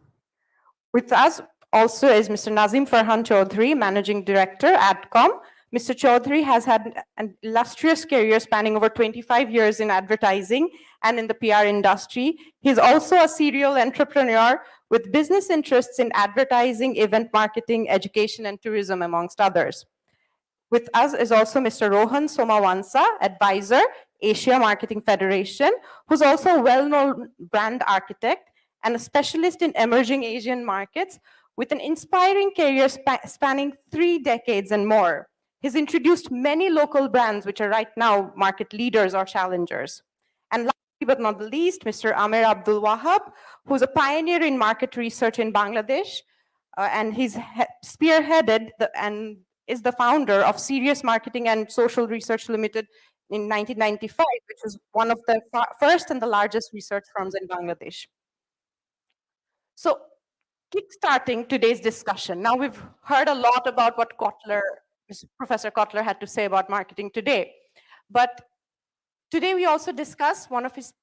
F: With us also is Mr. Nazim Farhan Chaudhary, Managing Director, Adcom. Mr. Chaudhary has had an illustrious career spanning over 25 years in advertising and in the PR industry. He's also a serial entrepreneur with business interests in advertising, event marketing, education, and tourism, amongst others. With us is also Mr. Rohan Somawansa, Advisor, Asia Marketing Federation, who's also a well-known brand architect and a specialist in emerging Asian markets with an inspiring career spanning 3 decades and more. He's introduced many local brands which are right now market leaders or challengers. And lastly but not the least, Mr. Amer Abdul Wahab, who's a pioneer in market research in Bangladesh, and he's spearheaded and is the founder of Serious Marketing and Social Research Limited in 1995, which was one of the first and the largest research firms in Bangladesh. So, kickstarting today's discussion. Now we've heard a lot about what Professor Kotler had to say about marketing today. But today we also discuss one of his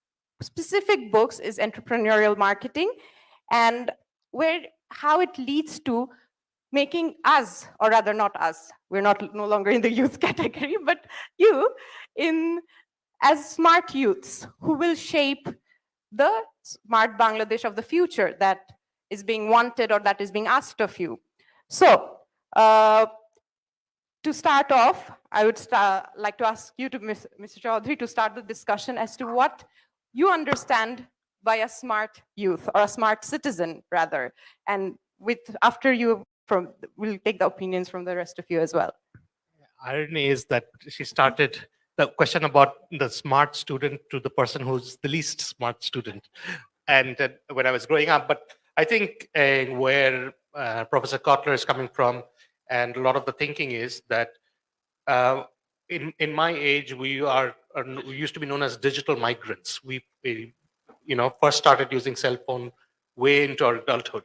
F: specific books is Entrepreneurial Marketing, and how it leads to making us, or rather not us, we're no longer in the youth category, but you as smart youths who will shape the smart Bangladesh of the future that is being wanted or that is being asked of you. So, to start off, I would like to ask you, Mr. Chaudhary, to start the discussion as to what you understand by a smart youth or a smart citizen, rather. And after you, we'll take the opinions from the rest of you as well.
G: Irony is that she started the question about the smart student to the person who's the least smart student. And when I was growing up, but I think where Professor Kotler is coming from, and a lot of the thinking is that in my age, we used to be known as digital migrants. We first started using cell phone way into our adulthood.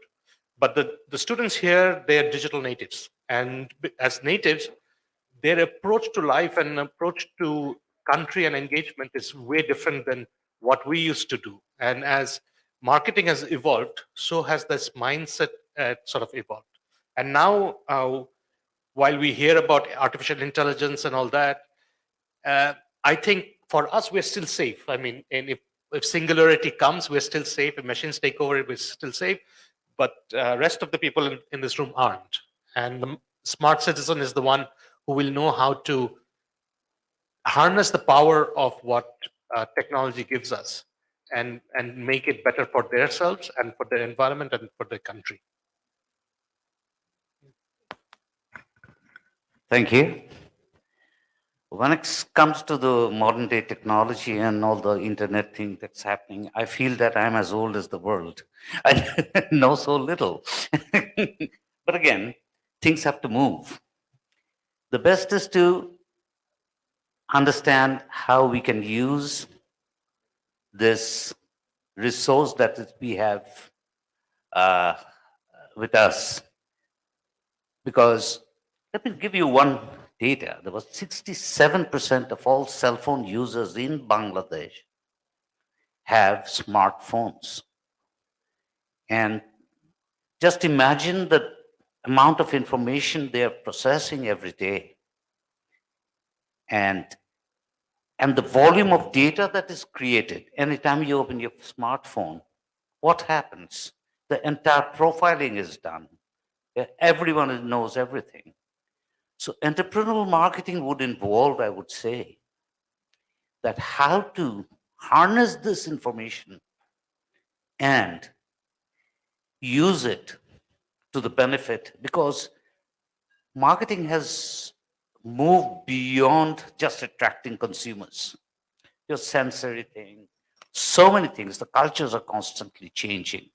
G: But the students here, they're digital natives. And as natives, their approach to life and approach to country and engagement is way different than what we used to do. And as marketing has evolved, so has this mindset sort of evolved. And now, while we hear about artificial intelligence and all that, I think for us, we're still safe. I mean, and if singularity comes, we're still safe. If machines take over, we're still safe. But rest of the people in this room aren't. And the smart citizen is the one who will know how to harness the power of what technology gives us and make it better for themselves and for their environment and for their country.
H: Thank you. When it comes to the modern day technology and all the internet thing that's happening, I feel that I'm as old as the world. I know so little. But again, things have to move. The best is to understand how we can use this resource that we have with us. Because let me give you one data. There was 67% of all cell phone users in Bangladesh have smartphones. And just imagine the amount of information they are processing every day. And the volume of data that is created anytime you open your smartphone, what happens? The entire profiling is done. Everyone knows everything. So entrepreneurial marketing would involve, I would say, that how to harness this information and use it to the benefit, because marketing has moved beyond just attracting consumers. Your sensory thing, so many things, the cultures are constantly changing.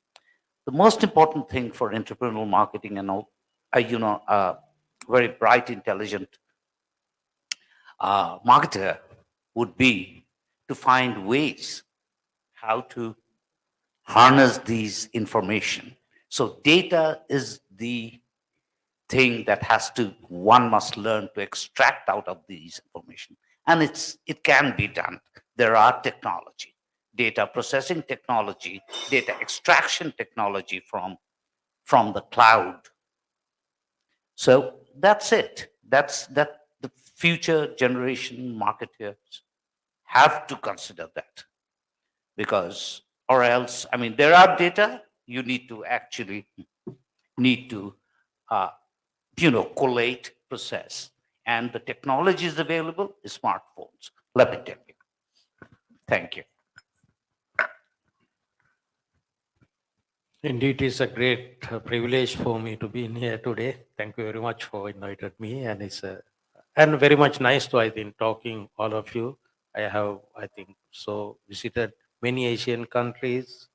H: The most important thing for entrepreneurial marketing and all, very bright, intelligent marketer would be to find ways how to harness these information. So data is the thing that one must learn to extract out of these information. And it can be done. There are technology, data processing technology, data extraction technology from the cloud. So that's it. That the future generation marketers have to consider that, because or else, I mean, there are data you need to collate, process, and the technology is available is smartphones. Let me tell you. Thank you.
I: Indeed, it's a great privilege for me to be in here today. Thank you very much for inviting me, and it's and very much nice to, I think, talking all of you. I have, I think, visited many Asian countries,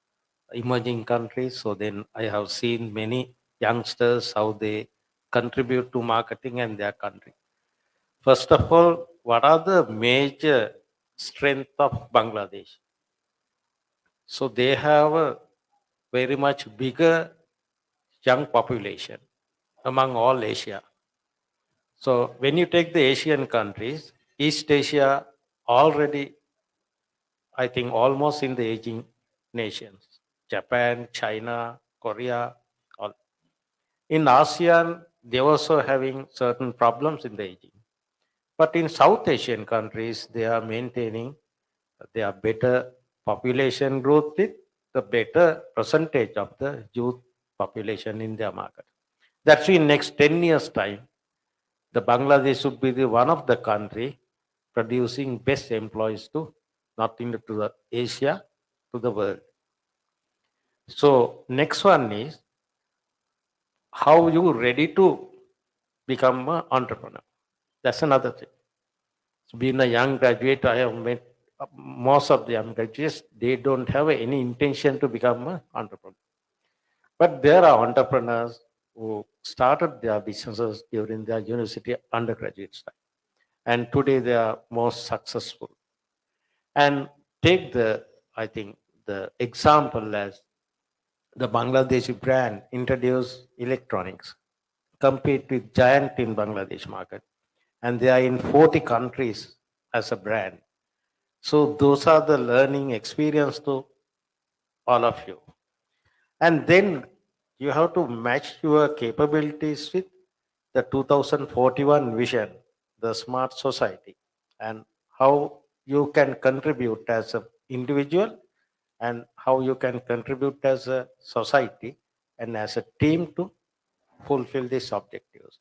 I: emerging countries. So then I have seen many youngsters how they contribute to marketing and their country. First of all, what are the major strength of Bangladesh? So they have a very much bigger young population among all Asia. So when you take the Asian countries, East Asia already, I think, almost in the aging nations. Japan, China, Korea, all. In ASEAN, they also having certain problems in the aging. But in South Asian countries, they are maintaining their better population growth with the better percentage of the youth population in their market. That's in next 10 years time, the Bangladesh should be the one of the country producing best employees to not only to the Asia, to the world. So next one is how you ready to become an entrepreneur. That's another thing. So being a young graduate, I have met most of the young graduates, they don't have any intention to become an entrepreneur. But there are entrepreneurs who started their businesses during their university undergraduate time. And today they are most successful. And take the, I think, the example as the Bangladeshi brand introduced electronics, compete with giant in Bangladesh market. And they are in 40 countries as a brand. So those are the learning experience to all of you. And then you have to match your capabilities with the 2041 vision, the smart society, and how you can contribute as an individual and how you can contribute as a society and as a team to fulfill these objectives.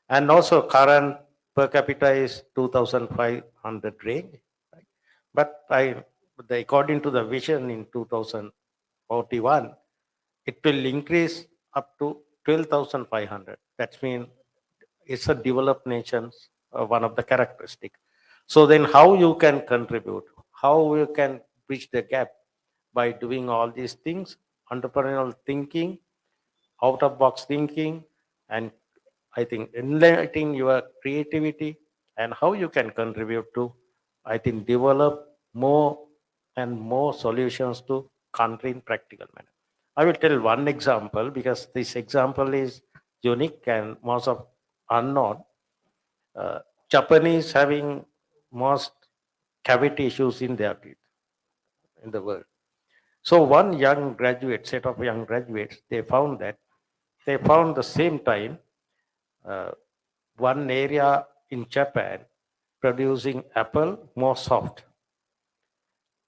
I: And also current per capita is 2,500 range. Right? But according to the vision in 2041, it will increase up to 12,500. That means it's a developed nation's one of the characteristic. So then how you can contribute, how you can bridge the gap by doing all these things, entrepreneurial thinking, out of box thinking, and I think enlightening your creativity and how you can contribute to, I think, develop more and more solutions to country in practical manner. I will tell one example because this example is unique and most of unknown. Japanese having most cavity issues in their teeth in the world. So one young graduate, set of young graduates, they found the same time one area in Japan producing apple more soft.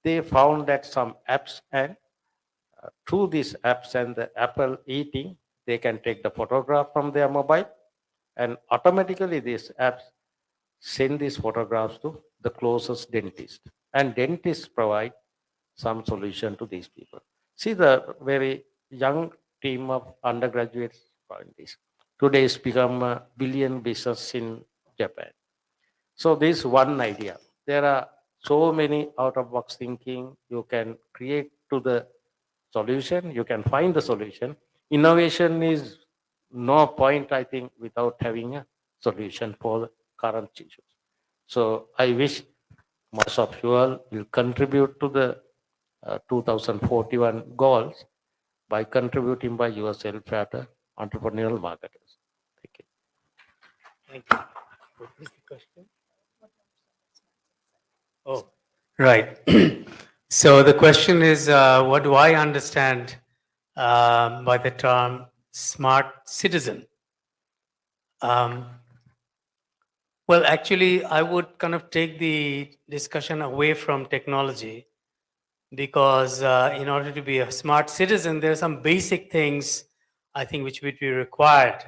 I: They found that some apps and through these apps and the apple eating, they can take the photograph from their mobile and automatically these apps send these photographs to the closest dentist. And dentists provide some solution to these people. See the very young team of undergraduates find this. Today it's become a billion business in Japan. So this one idea. There are so many out of box thinking you can create to the solution. You can find the solution. Innovation is no point, I think, without having a solution for the current issues. So I wish most of you all will contribute to the 2041 goals by contributing by yourself at entrepreneurial marketers. Thank you.
G: Thank you. What was the question? Oh, right. So the question is, what do I understand by the term smart citizen? Well, actually, I would kind of take the discussion away from technology because in order to be a smart citizen, there are some basic things I think which would be required,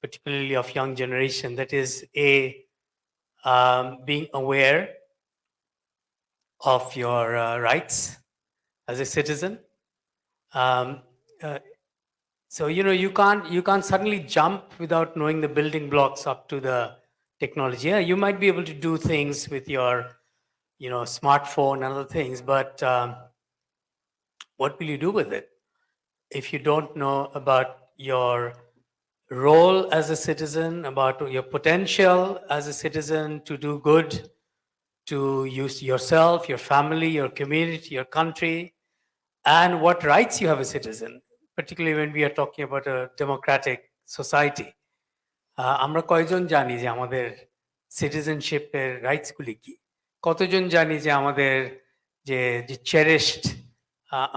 G: particularly of young generation. That is being aware of your rights as a citizen. So you can't suddenly jump without knowing the building blocks up to the technology. Yeah, you might be able to do things with your smartphone and other things, but what will you do with it if you don't know about your
I: role as a citizen, about your potential as a citizen to do good to use yourself, your family, your community, your country, and what rights you have as a citizen, particularly when we are talking about a democratic society. আমরা কয়জন জানি যে আমাদের সিটিজেনশিপের রাইটসগুলি কি? কতজন জানি যে আমাদের যে চেরিশড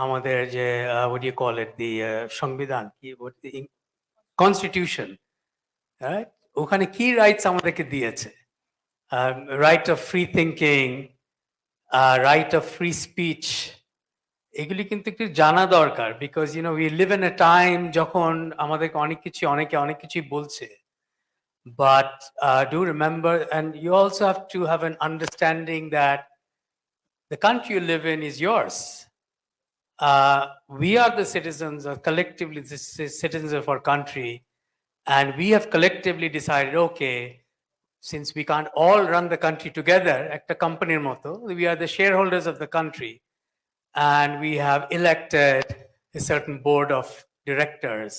I: আমাদের যে what do you call it, the সংবিধান কি, কনস্টিটিউশন, রাইট? ওখানে কি রাইটস আমাদেরকে দিয়েছে? Right of free thinking, right of free speech, এগুলি কিন্তু একটু জানা দরকার, because we live in a time যখন আমাদেরকে অনেকে অনেক কিছুই বলছে, but do remember, and you also have to have an understanding that the country you live in is yours. We are the citizens, or collectively the citizens of our country, and we have collectively decided, okay, since we can't all run the country together, ekta company moto, we are the shareholders of the country, and we have elected a certain board of directors,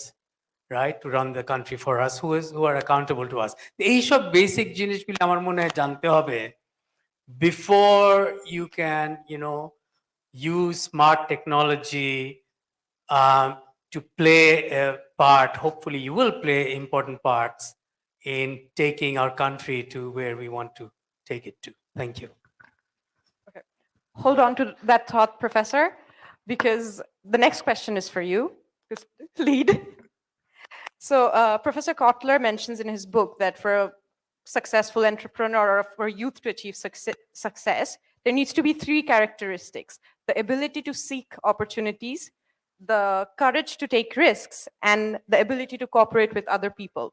I: right, to run the country for us, who are accountable to us. এইসব basic জিনিসগুলো আমার মনে হয় জানতে হবে before you can, use smart technology to play a part. Hopefully, you will play important parts in taking our country to where we want to take it to. Thank you.
F: Hold on to that thought, Professor, because the next question is for you. Just lead. So Professor Kotler mentions in his book that for a successful entrepreneur or for youth to achieve success, there needs to be three characteristics: the ability to seek opportunities, the courage to take risks, and the ability to cooperate with other people.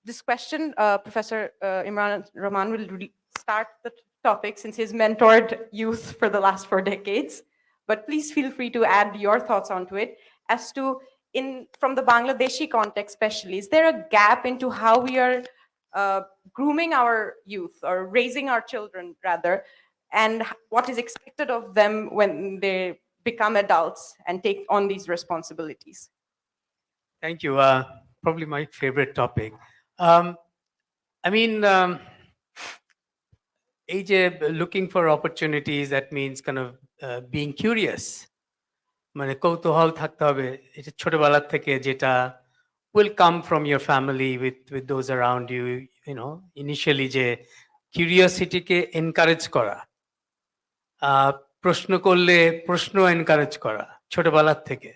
F: This question, Professor Imran Rahman will start the topic since he's mentored youth for the last 4 decades. But please feel free to add your thoughts onto it as to, from the Bangladeshi context especially, is there a gap into how we are grooming our youth, or raising our children rather, and what is expected of them when they become adults and take on these responsibilities?
I: Thank you. Probably my favorite topic. I mean, looking for opportunities, that means kind of being curious. মানে কৌতূহল থাকতে হবে, এটা ছোটবেলা থেকে যেটা will come from your family, with those around you, initially যে curiosity কে encourage করা, প্রশ্ন করলে প্রশ্ন encourage করা ছোটবেলার থেকে।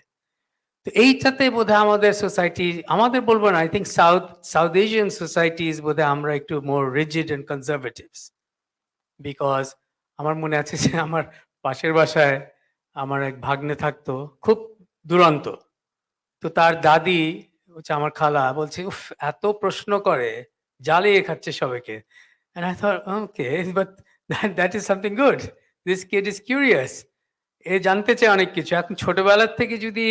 I: তো এইটাতে বোধহয় আমাদের সোসাইটি, আমাদের বলবো না, I think south Asian societies বোধহয় আমরা একটু মোর রিজিড অ্যান্ড কনজারভেটিভস, বিকজ আমার মনে আছে যে আমার পাশের বাসায় আমার এক ভাগ্নে থাকতো, খুব দুরন্ত। তো তার দাদি হচ্ছে আমার খালা, বলছে উফ এত প্রশ্ন করে, জ্বালিয়ে খাচ্ছে সবাইকে। And I thought, okay, but that is something good. This kid is curious. এ জানতে চায় অনেক কিছু। এখন ছোটবেলার থেকে যদি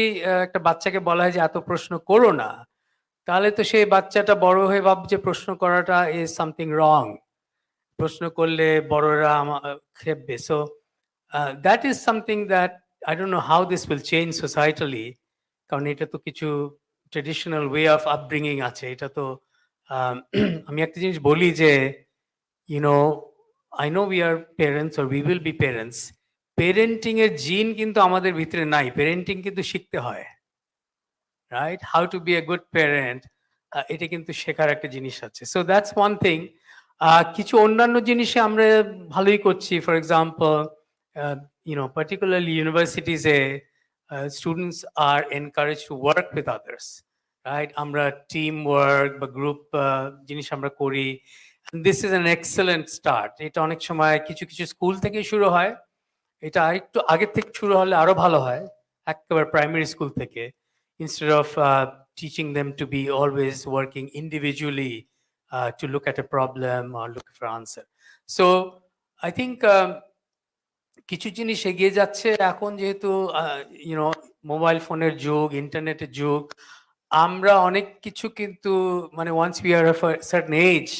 I: একটা বাচ্চাকে বলা হয় যে এত প্রশ্ন করো না, তাহলে তো সেই বাচ্চাটা বড় হয়ে ভাবছে যে প্রশ্ন করাটা is something wrong. প্রশ্ন করলে বড়রা খেপবে। So that is something that I don't know how this will change societally, কারণ এটা তো কিছু ট্রেডিশনাল ওয়ে অফ আপব্রিঙ্গিং আছে। এটা তো আমি একটা জিনিস বলি যে I know we are parents, or we will be parents. Parenting এর জিন কিন্তু আমাদের ভিতরে নাই, পেরেন্টিং কিন্তু শিখতে হয়, right? How to be a good parent, এটা কিন্তু শেখার একটা জিনিস আছে। So that's one thing. কিছু অন্যান্য জিনিসে আমরা ভালোই করছি। ফর এক্সাম্পল, পার্টিকুলারলি ইউনিভার্সিটিজে students are encourage to work with others, right? আমরা টিম ওয়ার্ক বা গ্রুপ জিনিস আমরা করি। This is an excellent start. এটা অনেক সময় কিছু কিছু স্কুল থেকে শুরু হয়, এটা আরেকটু আগের থেকে শুরু হলে আরো ভালো হয়, একেবারে প্রাইমারি স্কুল থেকে, instead of teaching them to be always working individually to look at a problem or look for answer. So I think কিছু জিনিস এগিয়ে যাচ্ছে এখন, যেহেতু মোবাইল ফোনের যুগ, ইন্টারনেটের যুগ, আমরা অনেক কিছু কিন্তু মানে once we are of a certain age,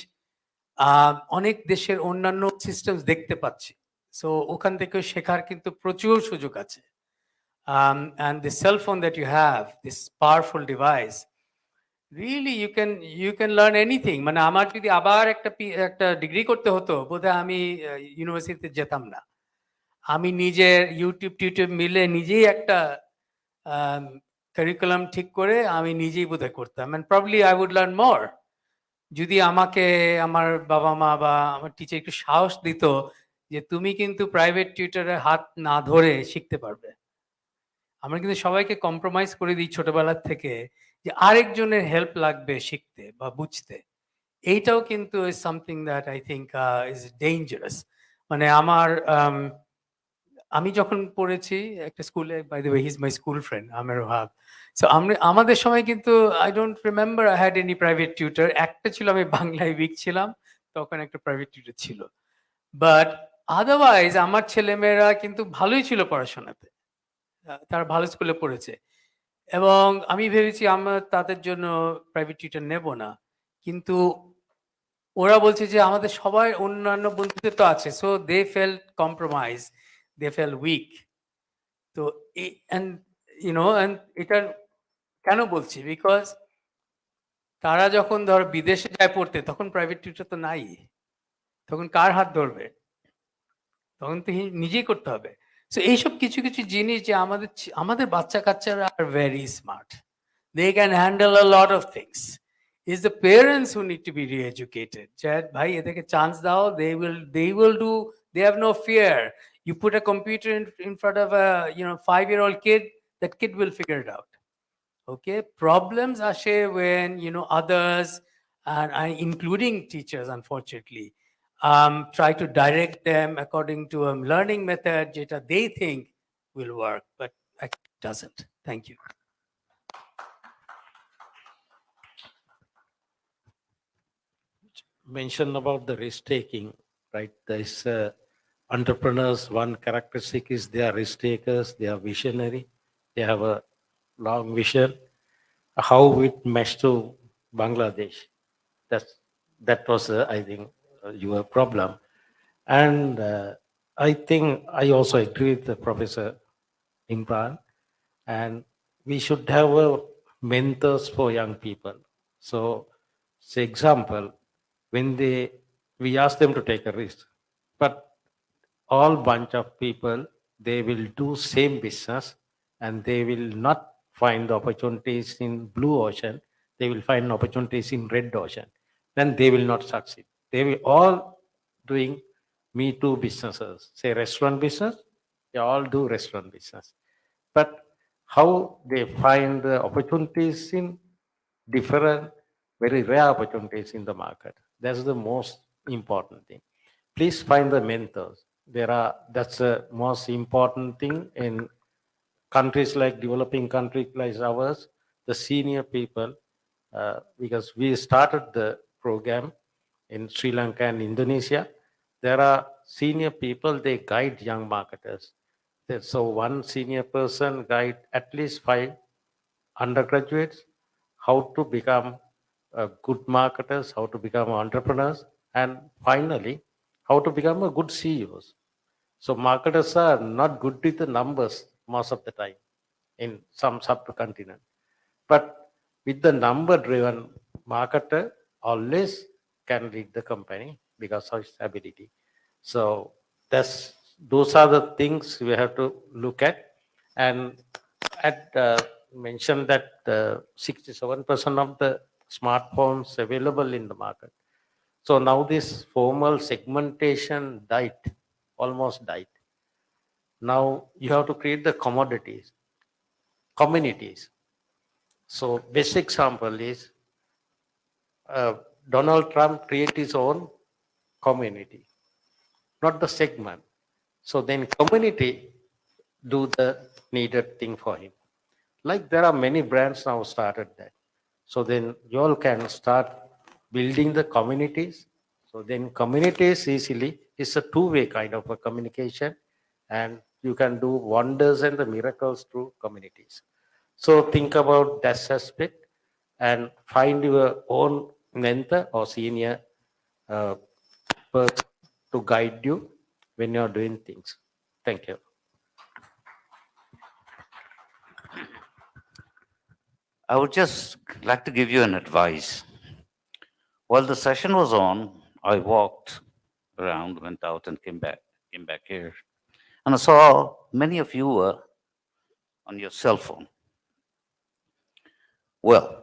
I: অনেক দেশের অন্যান্য সিস্টেমস দেখতে পাচ্ছি। সো ওখান থেকে শেখার কিন্তু প্রচুর সুযোগ আছে। And the cell phone that you have, this powerful device,
J: really you can learn anything. মানে আমার যদি আবার একটা ডিগ্রি করতে হতো, বোধহয় আমি ইউনিভার্সিটিতে যেতাম না। আমি নিজের টিউটিউব মিলে নিজেই একটা কারিকুলাম ঠিক করে আমি নিজেই বোধহয় করতাম, and probably I would learn more, যদি আমাকে আমার বাবা মা বা আমার টিচার একটু সাহস দিত যে তুমি কিন্তু প্রাইভেট টিউটরের হাত না ধরে শিখতে পারবে। আমরা কিন্তু সবাইকে কম্প্রোমাইজ করে দিই ছোটবেলার থেকে যে আরেকজনের হেল্প লাগবে শিখতে বা বুঝতে। এইটাও কিন্তু is something that I think is dangerous. মানে আমি যখন পড়েছি একটা স্কুলে, by the way he is my school friend Amer Wahab. So আমাদের সময় কিন্তু I don't remember I had any private tutor. একটা ছিল, আমি বাংলায় উইক ছিলাম, তখন একটা প্রাইভেট টিউটর ছিল। বাট আদারওয়াইজ আমার ছেলেমেয়েরা কিন্তু ভালোই ছিল পড়াশোনাতে, তারা ভালো স্কুলে পড়েছে। এবং আমি ভেবেছি আমরা তাদের জন্য প্রাইভেট টিউটর নেব না, কিন্তু ওরা বলছে যে আমাদের সবাই অন্যান্য বন্ধুদের তো আছে, so they feel compromise, they feel weak. তো অ্যান্ড এটার কেন বলছি, বিকজ তারা যখন ধর বিদেশে যায় পড়তে, তখন প্রাইভেট টিউটর তো নাই, তখন কার হাত ধরবে? তখন তো নিজেই করতে হবে। সো এইসব কিছু কিছু জিনিস যে আমাদের বাচ্চা কাচ্চারা are very smart, they can handle a lot of things. It's the parents who need to be re-educated. Chad, bhai, এদেরকে chance দাও, they will do, they have no fear. You put a computer in front of a 5-year-old kid, that kid will figure it out. Okay, problems ashe when others, and including teachers, unfortunately, try to direct them according to a learning method that they think will work, but it doesn't. Thank you.
I: Mention about the risk taking, right? There's entrepreneurs, one characteristic is they are risk takers, they are visionary, they have a long vision. How it meshed to Bangladesh, that was, I think, your problem. And I think I also agree with the Professor Imran, and we should have mentors for young people. So, say example, when we ask them to take a risk, but all bunch of people, they will do same business and they will not find the opportunities in blue ocean, they will find opportunities in red ocean, then they will not succeed. They will all doing me too businesses, say restaurant business, they all do restaurant business. But how they find the opportunities in different, very rare opportunities in the market. That's the most important thing. Please find the mentors. That's the most important thing in countries like developing countries like ours, the senior people, because we started the program in Sri Lanka and Indonesia. There are senior people, they guide young marketers. So one senior person guide at least 5 undergraduates how to become good marketers, how to become entrepreneurs, and finally, how to become a good CEOs. So marketers are not good with the numbers most of the time in some subcontinent. But with the number-driven marketer, always can lead the company because of his ability. So those are the things we have to look at. And at mentioned that 67% of the smartphones available in the market. So now this formal segmentation almost died. Now you have to create the communities. So best example is Donald Trump create his own community, not the segment. So then community do the needed thing for him. Like there are many brands now started that. So then you all can start building the communities. So then communities easily is a two-way kind of a communication, and you can do wonders and the miracles through communities. So think about that aspect and find your own mentor or senior person to guide you when you're doing things. Thank you.
H: I would just like to give you an advice. While the session was on, I walked around, went out, and came back here, and I saw many of you were on your cell phone. Well,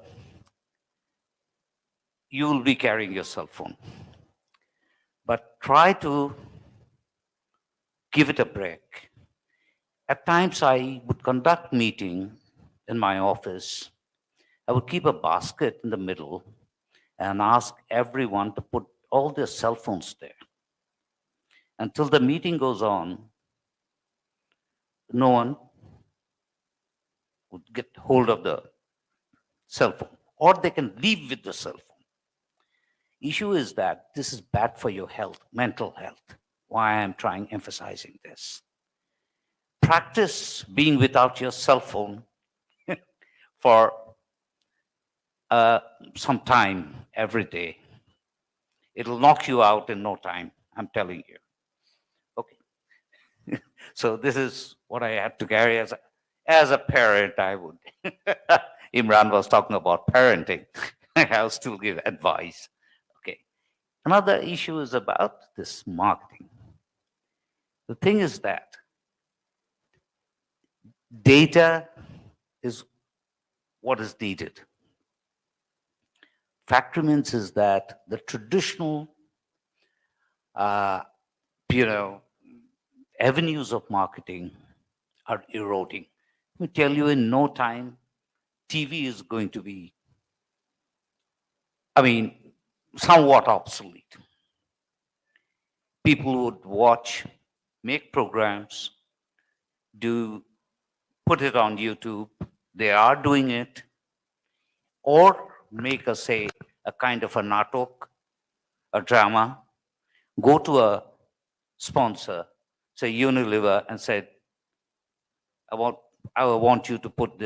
H: you will be carrying your cell phone, but try to give it a break. At times, I would conduct meeting in my office. I would keep a basket in the middle and ask everyone to put all their cell phones there. Until the meeting goes on, no one would get hold of the cell phone, or they can leave with the cell phone. Issue is that this is bad for your health, mental health. Why I'm trying emphasizing this. Practice being without your cell phone for some time every day. It'll knock you out in no time, I'm telling you. Okay. So this is what I had to carry as a parent, I would. Imran was talking about parenting. I'll still give advice. Okay. Another issue is about this marketing. The thing is that data is what is needed. Fact remains is that the traditional, you know, avenues of marketing are eroding. Let me tell you, in no time, TV is going to be, somewhat obsolete. People would watch, make programs, put it on YouTube. They are doing it, or make a kind of a natok, a drama, go to a sponsor, say Unilever, and said, I want you to put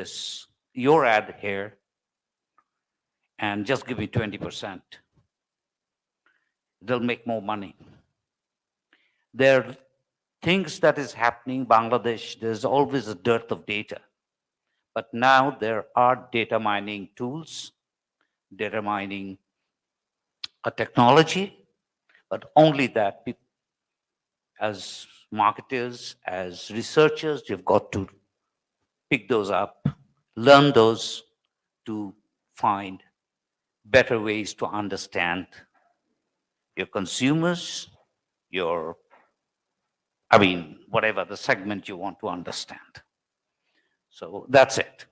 H: your ad here, and just give me 20%. They'll make more money. There are things that is happening in Bangladesh. There's always a dearth of data. But now there are data mining tools, data mining a technology, but only that as marketers, as researchers, you've got to pick those up, learn those to find better ways to understand your consumers, whatever the segment you want to understand. So that's it.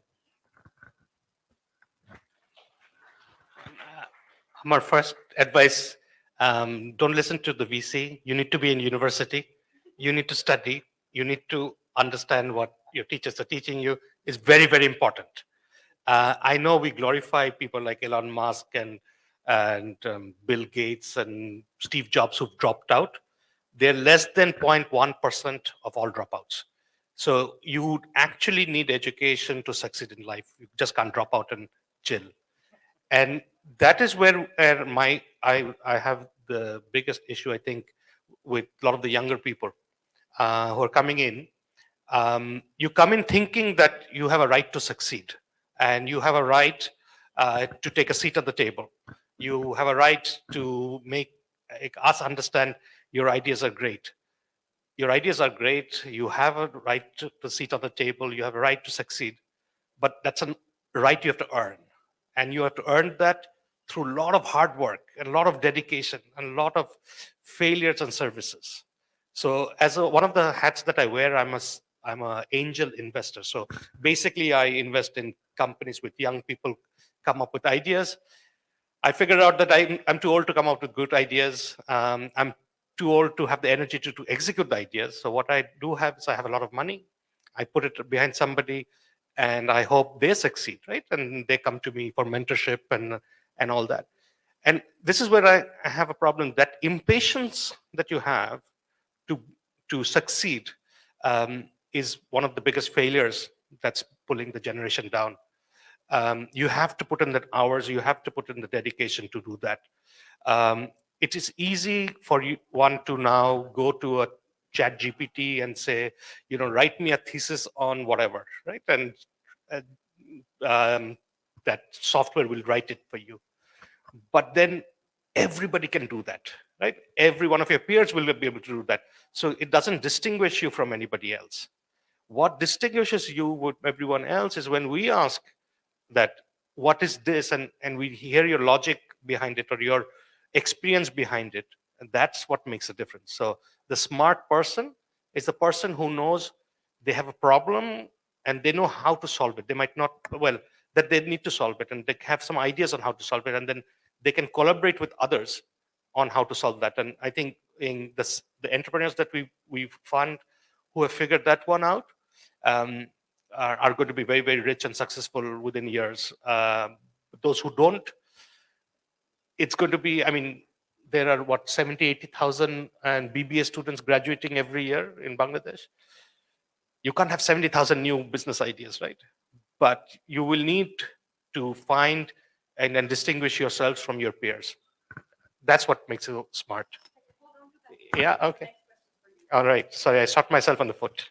G: My first advice, don't listen to the VC. You need to be in university. You need to study. You need to understand what your teachers are teaching you. Is very, very important. I know we glorify people like Elon Musk and Bill Gates and Steve Jobs who've dropped out. They're less than 0.1% of all dropouts. So you actually need education to succeed in life. You just can't drop out and chill. And that is where I have the biggest issue, I think, with a lot of the younger people who are coming in. You come in thinking that you have a right to succeed, and you have a right to take a seat at the table. You have a right to make us understand your ideas are great. Your ideas are great. You have a right to sit on the table. You have a right to succeed. But that's a right you have to earn. And you have to earn that through a lot of hard work, and a lot of dedication, and a lot of failures and services. So as one of the hats that I wear, I'm an angel investor. So basically, I invest in companies with young people come up with ideas. I figured out that I'm too old to come up with good ideas. I'm too old to have the energy to execute the ideas. So what I do have is I have a lot of money. I put it behind somebody, and I hope they succeed, right? And they come to me for mentorship and all that. And this is where I have a problem. That impatience that you have to succeed is one of the biggest failures that's pulling the generation down. You have to put in the hours, you have to put in the dedication to do that. It is easy for one to now go to a chat GPT and say, write me a thesis on whatever, right? And that software will write it for you. But then everybody can do that, right? Every one of your peers will be able to do that. So it doesn't distinguish you from anybody else. What distinguishes you with everyone else is when we ask that, what is this? And we hear your logic behind it or your experience behind it. And that's what makes a difference. So the smart person is the person who knows they have a problem and they know how to solve it. They might not, well, that they need to solve it and they have some ideas on how to solve it. And then they can collaborate with others on how to solve that. And I think in this, the entrepreneurs that we've found who have figured that one out, are going to be very, very rich and successful within years. Those who don't, it's going to be, I mean, there are what, 70, 80,000 and BBA students graduating every year in Bangladesh. You can't have 70,000 new business ideas, right? But you will need to find and then distinguish yourselves from your peers. That's what makes you smart. Yeah, okay. All right, sorry, I shot myself on the foot.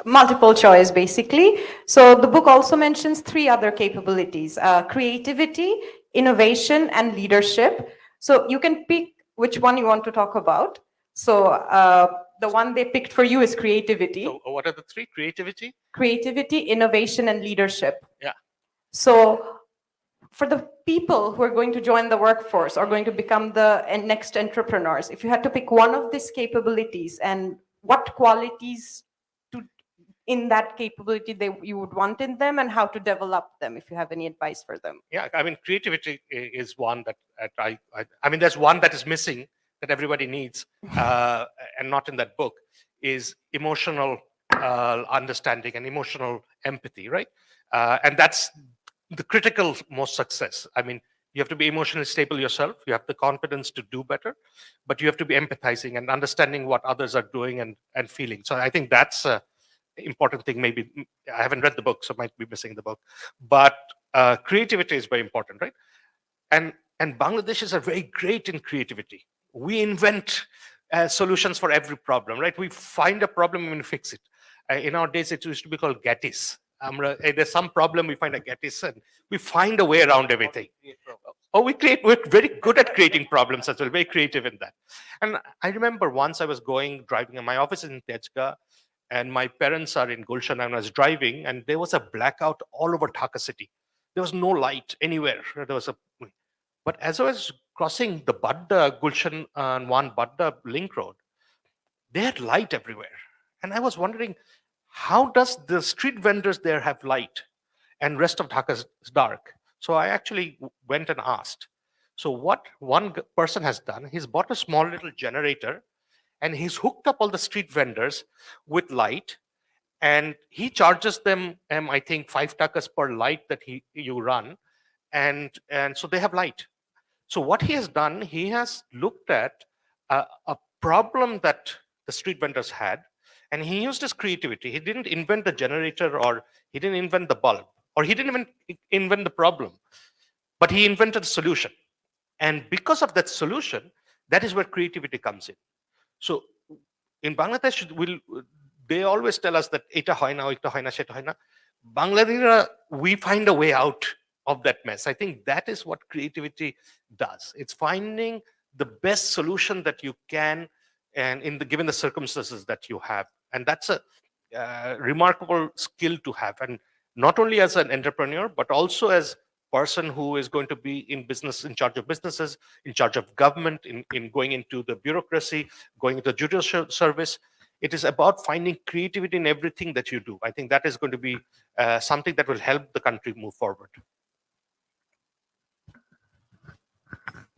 F: Multiple choice, basically. So the book also mentions 3 other capabilities: creativity, innovation, and leadership. So you can pick which one you want to talk about. So the one they picked for you is creativity.
G: So what are the 3? Creativity?
F: Creativity, innovation, and leadership.
G: Yeah.
F: So for the people who are going to join the workforce or going to become the next entrepreneurs, if you had to pick one of these capabilities and what qualities in that capability you would want in them and how to develop them, if you have any advice for them.
G: Yeah, I mean, creativity is one that I mean, there's one that is missing that everybody needs, and not in that book, is emotional understanding and emotional empathy, right? And that's the critical most success. I mean, you have to be emotionally stable yourself. You have the confidence to do better, but you have to be empathizing and understanding what others are doing and feeling. So I think that's a important thing. Maybe I haven't read the book, so I might be missing the book, but creativity is very important, right? And Bangladeshis are very great in creativity. We invent solutions for every problem, right? We find a problem and we fix it. In our days, it used to be called Gatis. There's some problem, we find a Gatis, and we find a way around everything. We're very good at creating problems as well, very creative in that. And I remember once I was driving, and my office is in Tejga, and my parents are in Gulshan, and I was driving, and there was a blackout all over Dhaka city. There was no light anywhere. But as I was crossing the Badda, Gulshan and one Badda link road, they had light everywhere. And I was wondering, how does the street vendors there have light and rest of Dhaka is dark? So I actually went and asked. So what one person has done, he's bought a small little generator and he's hooked up all the street vendors with light, and he charges them, I think, 5 takas per light that you run, and so they have light. So what he has done, he has looked at a problem that the street vendors had, and he used his creativity. He didn't invent the generator, or he didn't invent the bulb, or he didn't even invent the problem, but he invented a solution. And because of that solution, that is where creativity comes in. So in Bangladesh, they always tell us that eta hoy na, oita hoy na, sheta hoy na. Bangladesh, we find a way out of that mess. I think that is what creativity does. It's finding the best solution that you can, and given the circumstances that you have. And that's a remarkable skill to have. And not only as an entrepreneur, but also as person who is going to be in business, in charge of businesses, in charge of government, in going into the bureaucracy, going into the judicial service. It is about finding creativity in everything that you do. I think that is going to be something that will help the country move forward.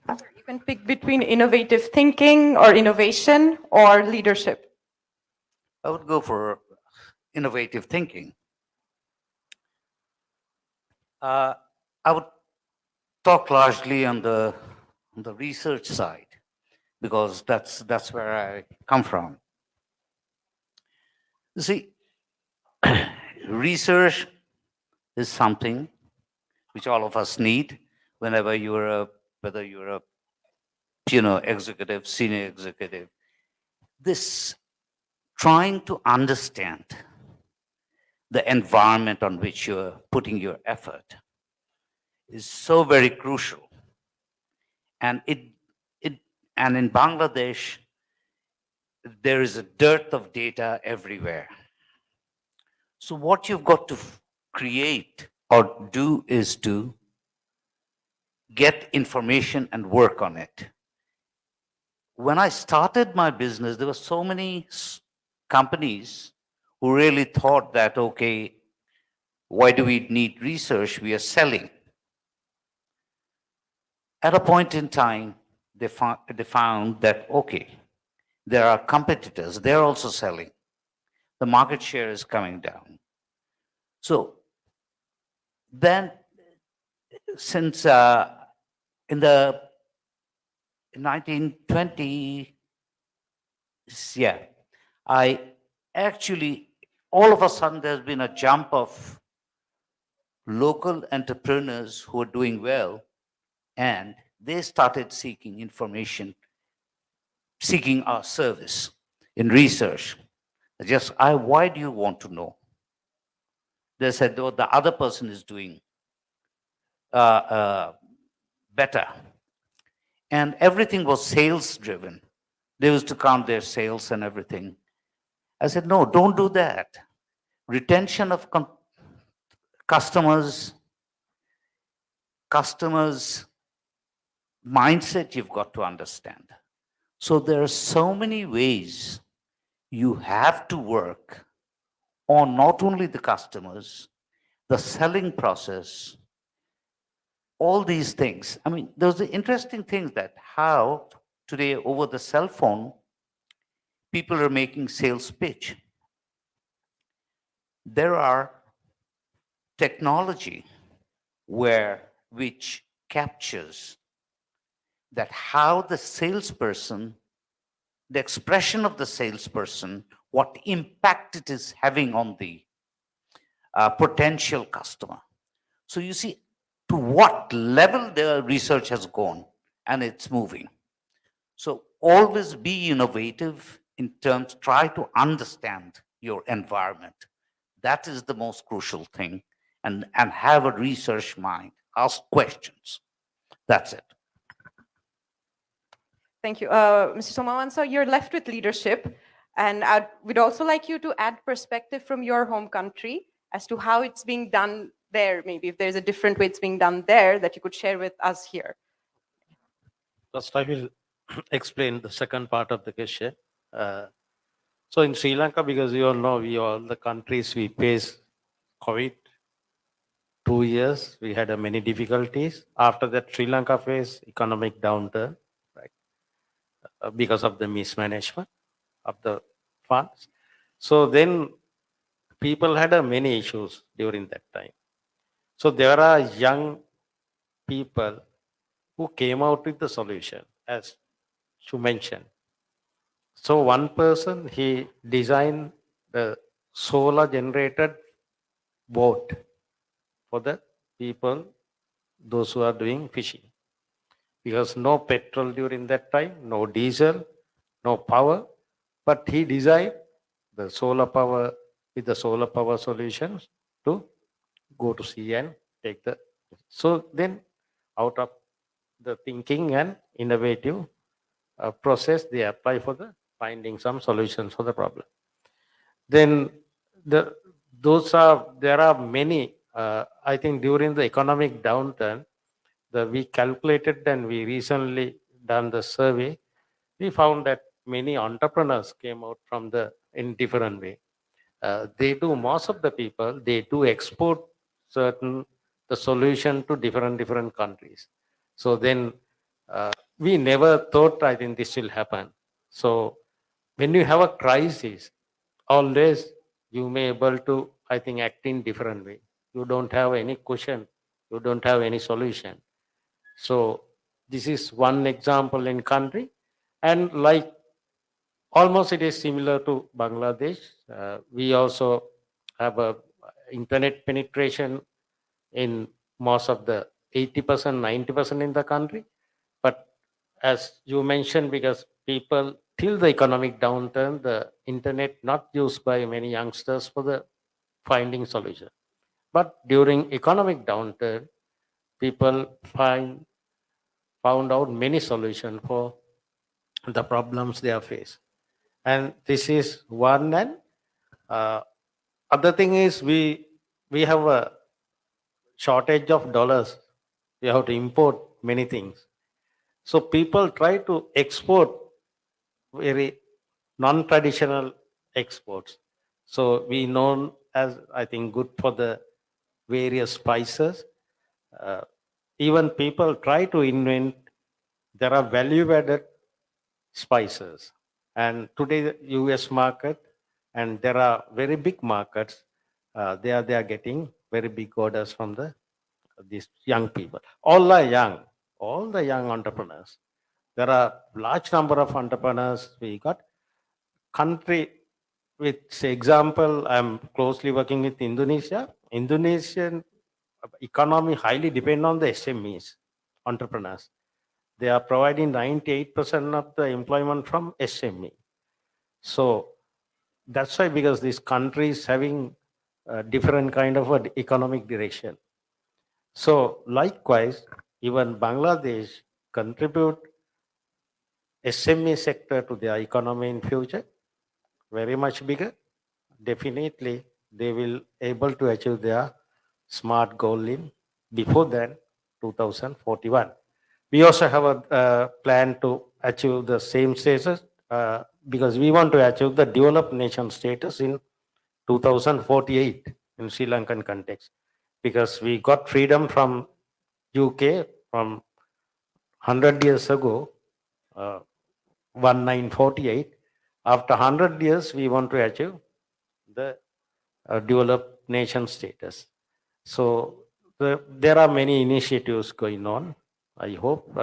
F: You can pick between innovative thinking or innovation or leadership.
H: I would go for innovative thinking. I would talk largely on the research side, because that's where I come from. You see, research is something which all of us need whenever whether you're a executive, senior executive. This trying to understand the environment on which you're putting your effort is so very crucial. And and in Bangladesh, there is a dearth of data everywhere. So what you've got to create or do is to get information and work on it. When I started my business, there were so many companies who really thought that, okay, why do we need research? We are selling. At a point in time, they found that, okay, there are competitors, they're also selling. The market share is coming down. So then, since in the 1920s, yeah, I actually, all of a sudden, there's been a jump of local entrepreneurs who are doing well, and they started seeking information, seeking our service in research. Just, why do you want to know? They said, oh, the other person is doing better. And everything was sales driven. They used to count their sales and everything. I said, no, don't do that. Retention of customers mindset you've got to understand. So there are so many ways you have to work on not only the customers, the selling process, all these things. I mean, there's the interesting things that how today over the cell phone, people are making sales pitch. There are technology which captures that how the salesperson, the expression of the salesperson, what impact it is having on the potential customer. So you see to what level the research has gone, and it's moving. So always be innovative in terms, try to understand your environment. That is the most crucial thing. And have a research mind, ask questions. That's it.
F: Thank you. Mr. Somawan, so you're left with leadership, and we'd also like you to add perspective from your home country as to how it's being done there, maybe if there's a different way it's being done there that you could share with us here.
I: First, I will explain the second part of the question. So in Sri Lanka, because you all know, the countries we face COVID, 2 years, we had many difficulties. After that, Sri Lanka faced economic downturn, right? Because of the mismanagement of the funds. So then people had many issues during that time. So there are young people who came out with the solution, as you mentioned. So one person, he designed the solar generated boat for the people, those who are doing fishing. Because no petrol during that time, no diesel, no power, but he designed the solar power with the solar power solutions to go to sea and take the. So then out of the thinking and innovative process, they apply for the finding some solutions for the problem. Then there are many, I think during the economic downturn, we calculated and we recently done the survey, we found that many entrepreneurs came out from in different way. Most of the people, they do export the solution to different countries. So then we never thought, I think this will happen. So when you have a crisis, always you may able to, I think, act in different way. You don't have any cushion, you don't have any solution. So this is one example in country, and like almost it is similar to Bangladesh. We also have a internet penetration in most of the 80%, 90% in the country. But as you mentioned, because people till the economic downturn, the internet not used by many youngsters for the finding solution. But during economic downturn, people found out many solutions for the problems they are faced. And this is one. And other thing is we have a shortage of dollars. We have to import many things. So people try to export very non-traditional exports. So we known as, I think, good for the various spices. Uh, Even people try to invent, there are value-added spices. And today the US market, and there are very big markets, they are getting very big orders from these young people. All the young entrepreneurs. There are large number of entrepreneurs. We got country with, say, example, I'm closely working with Indonesia. Indonesian economy highly depend on the SMEs, entrepreneurs. They are providing 98% of the employment from SME. So that's why, because this country is having a different kind of an economic direction. So likewise, even Bangladesh contribute SME sector to their economy in future, very much bigger. Definitely, they will able to achieve their smart goal in before then 2041. We also have a plan to achieve the same status because we want to achieve the developed nation status in 2048 in Sri Lankan context, because we got freedom from UK from 100 years ago, 1948. After 100 years, we want to achieve the developed nation status. So there are many initiatives going on. I hope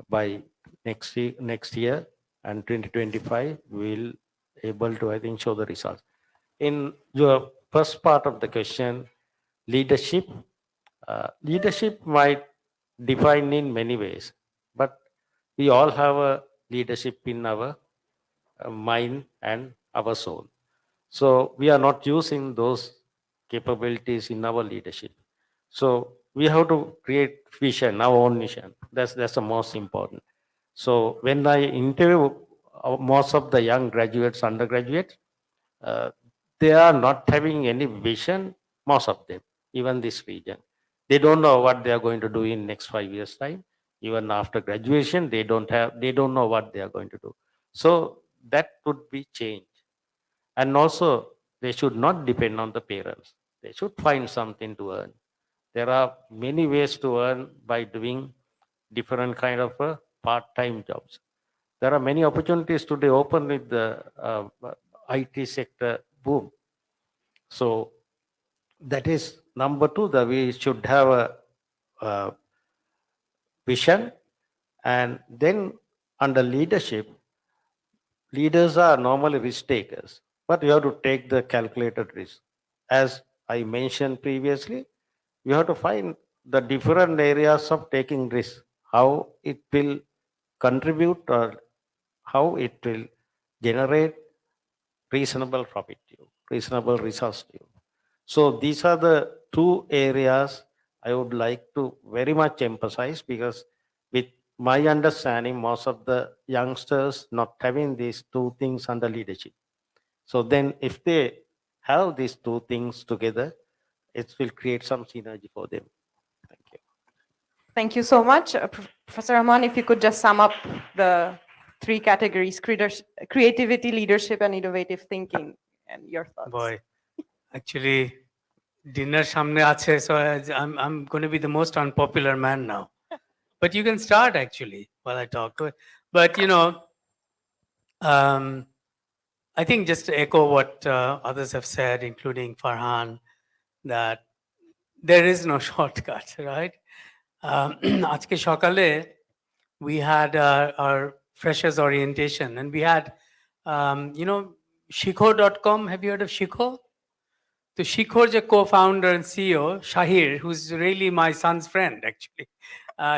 I: by next year and 2025, we'll able to, I think, show the results. In your first part of the question, leadership. Leadership might define in many ways, but we all have a leadership in our mind and our soul. So we are not using those capabilities in our leadership. So we have to create vision, our own vision. That's the most important. So when I interview most of the young graduates, undergraduates, uh, they are not having any vision. Most of them, even this region, they don't know what they are going to do in next 5 years time. Even after graduation, they don't know what they are going to do. So that would be changed. And also, they should not depend on the parents. They should find something to earn. There are many ways to earn by doing different kind of part-time jobs. There are many opportunities today open with the IT sector boom. So that is number two, that we should have a vision. And then under leadership, leaders are normally risk takers, but you have to take the calculated risk. As I mentioned previously, you have to find the different areas of taking risk, how it will contribute or how it will generate reasonable profit to you, reasonable results to you. So these are the two areas I would like to very much emphasize, because with my understanding, most of the youngsters not having these two things under leadership. So then if they have these two things together, it will create some synergy for them. Thank you.
F: Thank you so much. Professor Rahman, if you could just sum up the three categories: creativity, leadership, and innovative thinking, and your thoughts.
J: Boy, actually, dinner samne ache, so I'm going to be the most unpopular man now. But you can start actually while I talk. But I think just to echo what others have said, including Farhan, that there is no shortcut, right? আজকে সকালে we had our freshers orientation, and we had Shikho.com. Have you heard of Shikho? So Shikhor, the co-founder and CEO, Shahir, who's really my son's friend, actually,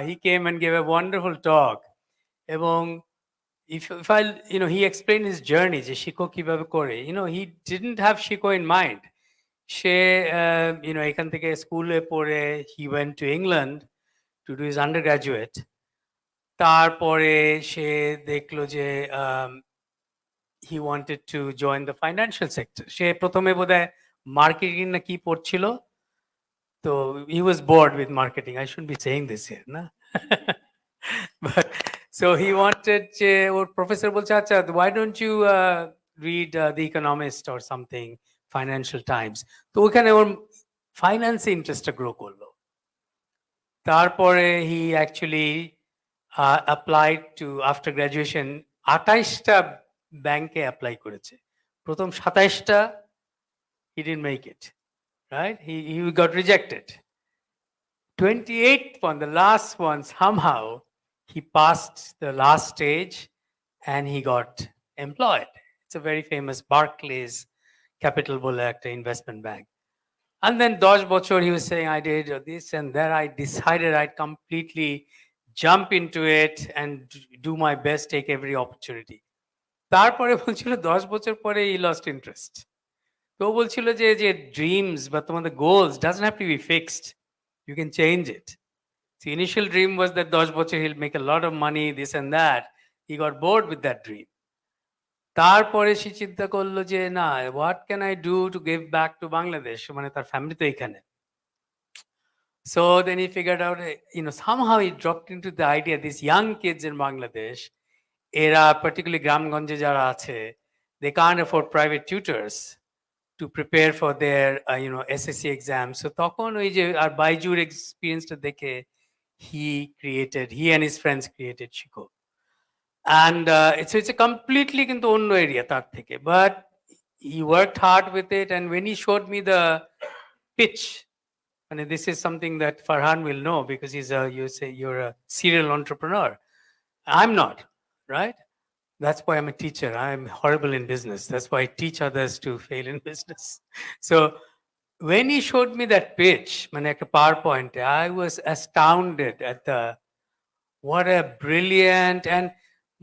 J: he came and gave a wonderful talk. Ebong, if I, he explained his journey, যে Shikho কিভাবে করে. He didn't have Shikho in mind. সে এখান থেকে স্কুলে পড়ে he went to England to do his undergraduate. তারপরে সে দেখলো যে he wanted to join the financial sector. সে প্রথমে বোধহয় মার্কেটিং না কি পড়ছিল, তো he was bored with marketing. I shouldn't be saying this here, না? But so he wanted যে ওর প্রফেসর বলছে আচ্ছা why don't you read The Economist or something, Financial Times. তো ওখানে ওর ফাইন্যান্সে ইন্টারেস্টটা গ্রো করলো। তারপরে he actually applied to after graduation 28টা ব্যাংকে অ্যাপ্লাই করেছে, প্রথম 27টা he didn't make it, right? He got rejected. 28th one, the last one, somehow he passed the last stage and he got employed. It's a very famous Barclays Capital বলে একটা investment bank. And then 10 বছর he was saying I did this and that. I decided I'd completely jump into it and do my best, take every opportunity. তারপরে বলছিল 10 বছর পরে he lost interest. তো বলছিল যে dreams বা তোমাদের goals doesn't have to be fixed. You can change it. The initial dream was that 10 বছর he'll make a lot of money, this and that. He got bored with that dream. তারপরে সে চিন্তা করলো যে না, what can I do to give back to Bangladesh? মানে তার family তো এখানে। So then he figured out, somehow he dropped into the idea, these young kids in Bangladesh, এরা particularly গ্রামগঞ্জে যারা আছে, they can't afford private tutors to prepare for their SSC exams. So তখন ওই যে আর বাইজুর এক্সপিরিয়েন্সটা দেখে he and his friends created Shiko. And it's a completely কিন্তু অন্য area তার থেকে, but he worked hard with it. And when he showed me the pitch, and this is something that Farhan will know because you're a serial entrepreneur. I'm not, right? That's why I'm a teacher. I'm horrible in business. That's why I teach others to fail in business. So when he showed me that pitch, মানে একটা PowerPoint, I was astounded at what a brilliant, and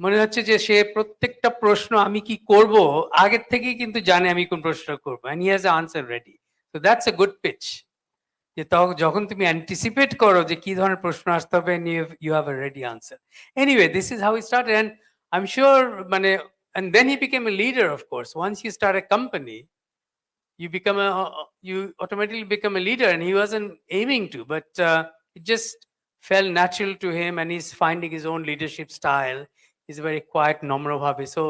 J: মনে হচ্ছে যে সে প্রত্যেকটা প্রশ্ন আমি কি করব আগের থেকেই কিন্তু জানে আমি কোন প্রশ্নটা করব, and he has an answer ready. So that's a good pitch. যে যখন তুমি অ্যান্টিসিপেট করো যে কি ধরনের প্রশ্ন আসতে হবে, and you have a ready answer. Anyway, this is how he started, and I'm sure মানে, and then he became a leader, of course. Once you start a company, you automatically become a leader, and he wasn't aiming to, but it just fell natural to him, and he's finding his own leadership style. He's very quiet, Namra bhabe. So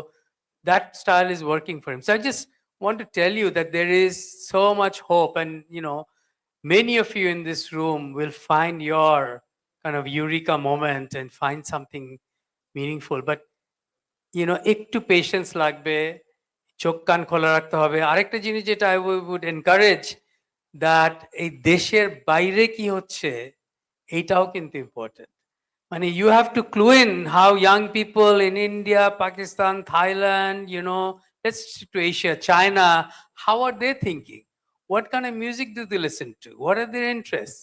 J: that style is working for him. So I just want to tell you that there is so much hope, and many of you in this room will find your kind of eureka moment and find something meaningful. But একটু patience লাগবে, চোখ কান খোলা রাখতে হবে। আরেকটা জিনিস যেটা I would encourage, that এই দেশের বাইরে কি হচ্ছে এইটাও কিন্তু important. মানে you have to clue in how young people in India, Pakistan, Thailand, let's to Asia, China, how are they thinking? What kind of music do they listen to? What are their interests?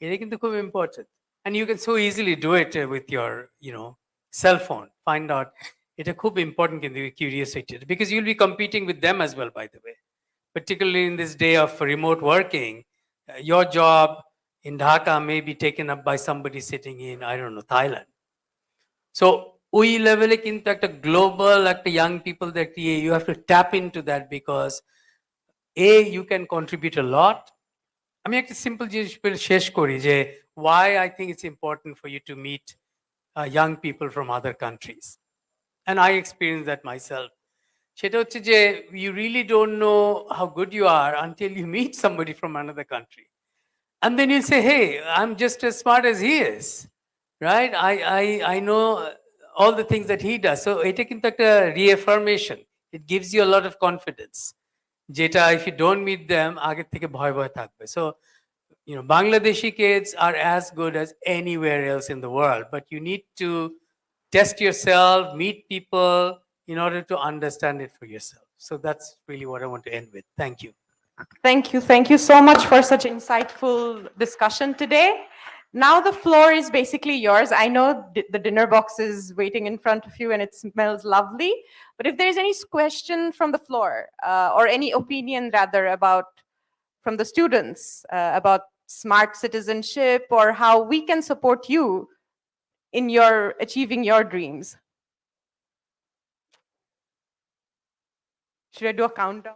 J: এটা কিন্তু খুব important. And you can so easily do it with your, cell phone. Find out. It's খুব important কিন্তু curiosity, because you'll be competing with them as well, by the way. Particularly in this day of remote working, your job in Dhaka may be taken up by somebody sitting in, I don't know, Thailand. So ওই লেভেলে কিন্তু একটা global একটা young people that you have to tap into that, because you can contribute a lot. আমি একটা simple জিনিস শেষ করি যে why I think it's important for you to meet young people from other countries, and I experienced that myself. সেটা হচ্ছে যে you really don't know how good you are until you meet somebody from another country. And then you say, hey, I'm just as smart as he is, right? I know all the things that he does. So এটা কিন্তু একটা reaffirmation. It gives you a lot of confidence. যেটা if you don't meet them, আগের থেকে ভয় থাকবে. So, Bangladeshi kids are as good as anywhere else in the world, but you need to test yourself, meet people in order to understand it for yourself. So that's really what I want to end with. Thank you.
F: Thank you. Thank you so much for such insightful discussion today. Now the floor is basically yours. I know the dinner box is waiting in front of you and it smells lovely. But if there's any question from the floor or any opinion rather about from the students about smart citizenship or how we can support you in your achieving your dreams? Should I do a countdown?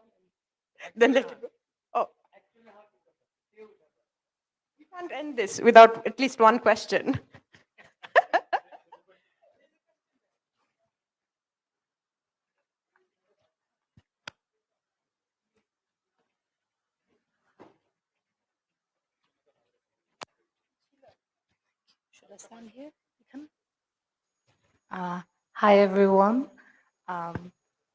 F: Then let it go. Oh. We can't end this without at least one question.
K: Should I stand here? Hi, everyone.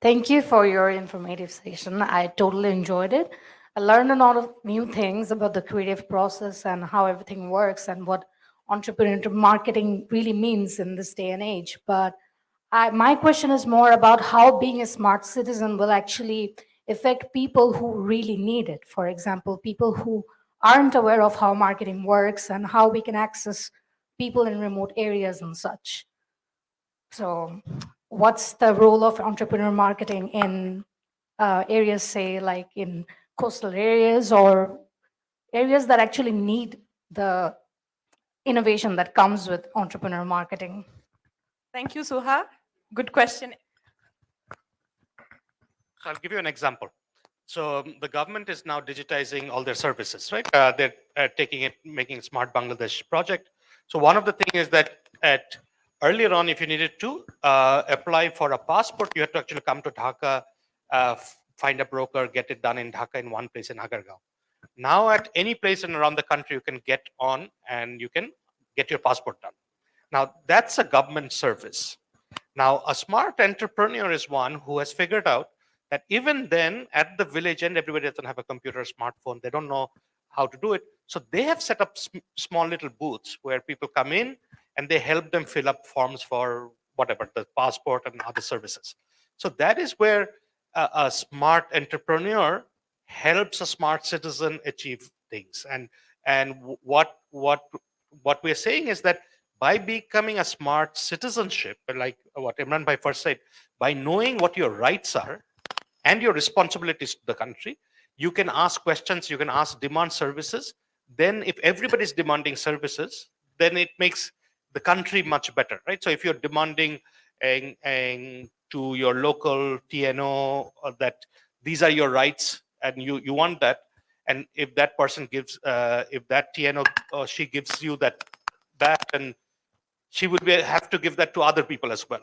K: Thank you for your informative session. I totally enjoyed it. I learned a lot of new things about the creative process and how everything works and what entrepreneurial marketing really means in this day and age. But my question is more about how being a smart citizen will actually affect people who really need it. For example, people who aren't aware of how marketing works and how we can access people in remote areas and such. So what's the role of entrepreneur marketing in areas, say, like in coastal areas or areas that actually need the innovation that comes with entrepreneur marketing?
F: Thank you, Suha. Good question.
G: So I'll give you an example. So the government is now digitizing all their services, right? They're taking it, making Smart Bangladesh project. So one of the things is that earlier on, if you needed to apply for a passport, you had to actually come to Dhaka, find a broker, get it done in Dhaka in one place in Agargaon. Now at any place in around the country, you can get on and you can get your passport done. Now that's a government service. Now a smart entrepreneur is one who has figured out that even then at the village end, everybody doesn't have a computer, smartphone. They don't know how to do it. So they have set up small little booths where people come in and they help them fill up forms for whatever, the passport and other services. So that is where a smart entrepreneur helps a smart citizen achieve things. And what we're saying is that by becoming a smart citizenship, like what Imran Bhai first said, by knowing what your rights are and your responsibilities to the country, you can ask questions, you can ask demand services. Then if everybody's demanding services, then it makes the country much better, right? So if you're demanding to your local TNO that these are your rights and you want that, and if that person gives, if that TNO or she gives you that, and she would have to give that to other people as well.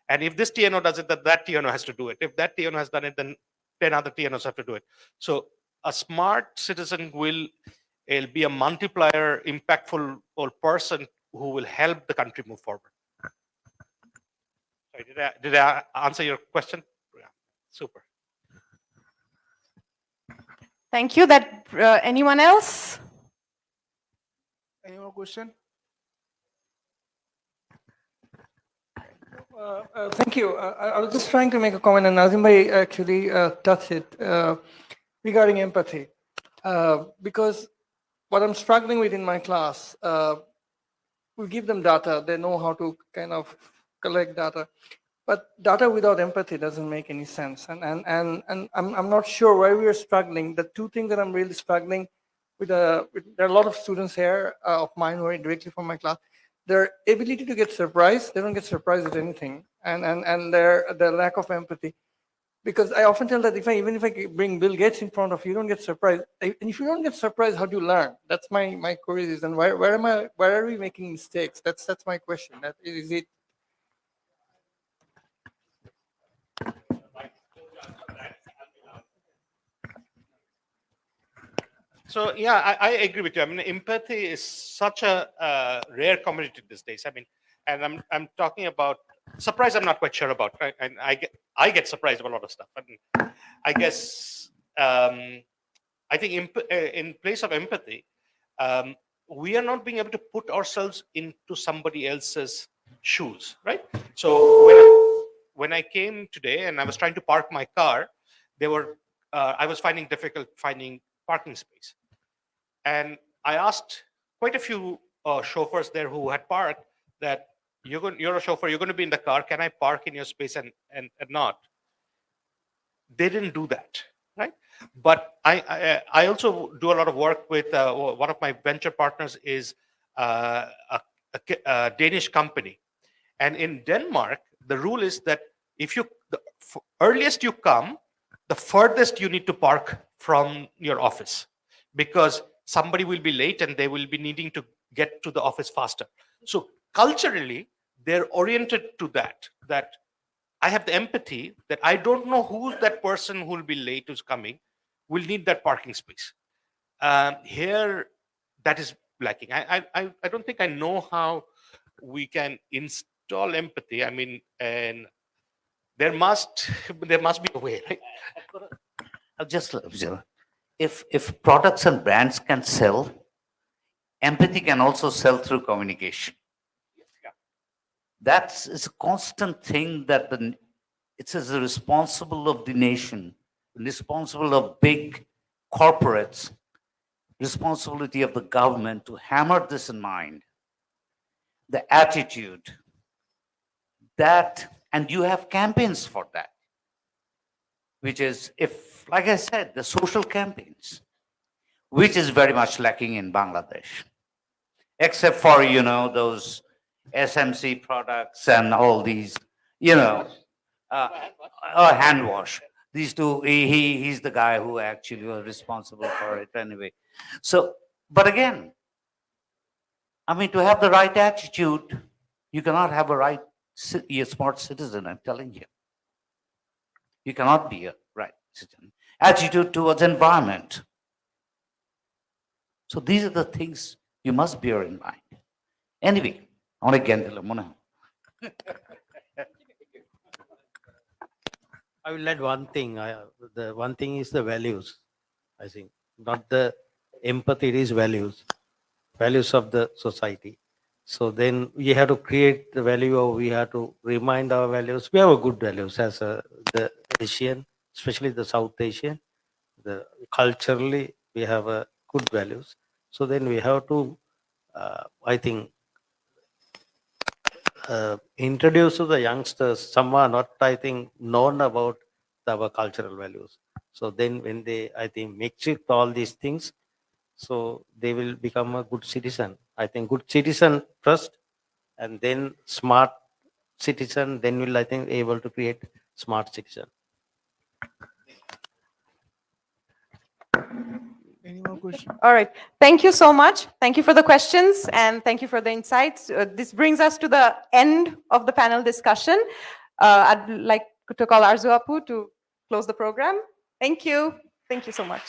G: And if this TNO does it, that TNO has to do it. If that TNO has done it, then 10 other TNOs have to do it. So a smart citizen will be a multiplier, impactful person who will help the country move forward. Sorry, did I answer your question? Yeah, super.
F: Thank you. That anyone else?
L: Any more question? Thank you. I was just trying to make a comment, and Nazim Bhai actually touched it regarding empathy. Because what I'm struggling with in my class, we give them data, they know how to kind of collect data, but data without empathy doesn't make any sense. And I'm not sure why we are struggling. The two things that I'm really struggling with, there are a lot of students here of mine who are directly from my class. Their ability to get surprised, they don't get surprised at anything, and their lack of empathy. Because I often tell that even if I bring Bill Gates in front of you, don't get surprised. And if you don't get surprised, how do you learn? That's my query is, and where are we making mistakes? That's my question. That is it.
G: So yeah, I agree with you. I mean, empathy is such a rare commodity these days. I mean, and I'm talking about surprise. I'm not quite sure about. Right? And I get surprised about a lot of stuff. And I guess I think in place of empathy, we are not being able to put ourselves into somebody else's shoes, right? So when I came today and I was trying to park my car, I was finding difficult finding parking space. And I asked quite a few chauffeurs there who had parked that you're a chauffeur, you're going to be in the car, can I park in your space and not? They didn't do that. right? But I also do a lot of work with one of my venture partners is a Danish company, and in Denmark the rule is that if you the earliest you come, the furthest you need to park from your office, because somebody will be late and they will be needing to get to the office faster. So culturally they're oriented to that I have the empathy that I don't know who's that person who will be late, who's coming, will need that parking space. Here, that is lacking. I don't think I know how we can install empathy. I mean, and there must be a way, right?
H: I'll just observe. If products and brands can sell, empathy can also sell through communication. That's a constant thing that it's as a responsible of the nation, responsible of big corporates, responsibility of the government to hammer this in mind. The attitude that, and you have campaigns for that, which is, if, like I said, the social campaigns, which is very much lacking in Bangladesh, except for, those SMC products and all these, hand wash. These two, he's the guy who actually was responsible for it anyway. So, but again, I mean, to have the right attitude, you cannot have a smart citizen, I'm telling you. You cannot be a right citizen. Attitude towards environment. So these are the things you must bear in mind. Anyway, I
I: will add one thing. The one thing is the values. I think not the empathy, it is values of the society. So then we have to create the value, or we have to remind our values. We have a good values as the Asian, especially the South Asian. Culturally, we have a good values. So then we have to, I think, introduce to the youngsters. Some are not, I think, known about our cultural values. So then when they, I think, mix with all these things, so they will become a good citizen. I think good citizen first, and then smart citizen, then will, I think, able to create smart citizen.
L: Any more questions?
F: All right. Thank you so much. Thank you for the questions and thank you for the insights. This brings us to the end of the panel discussion. I'd like to call Arzu Apu to close the program. Thank you. Thank you so much.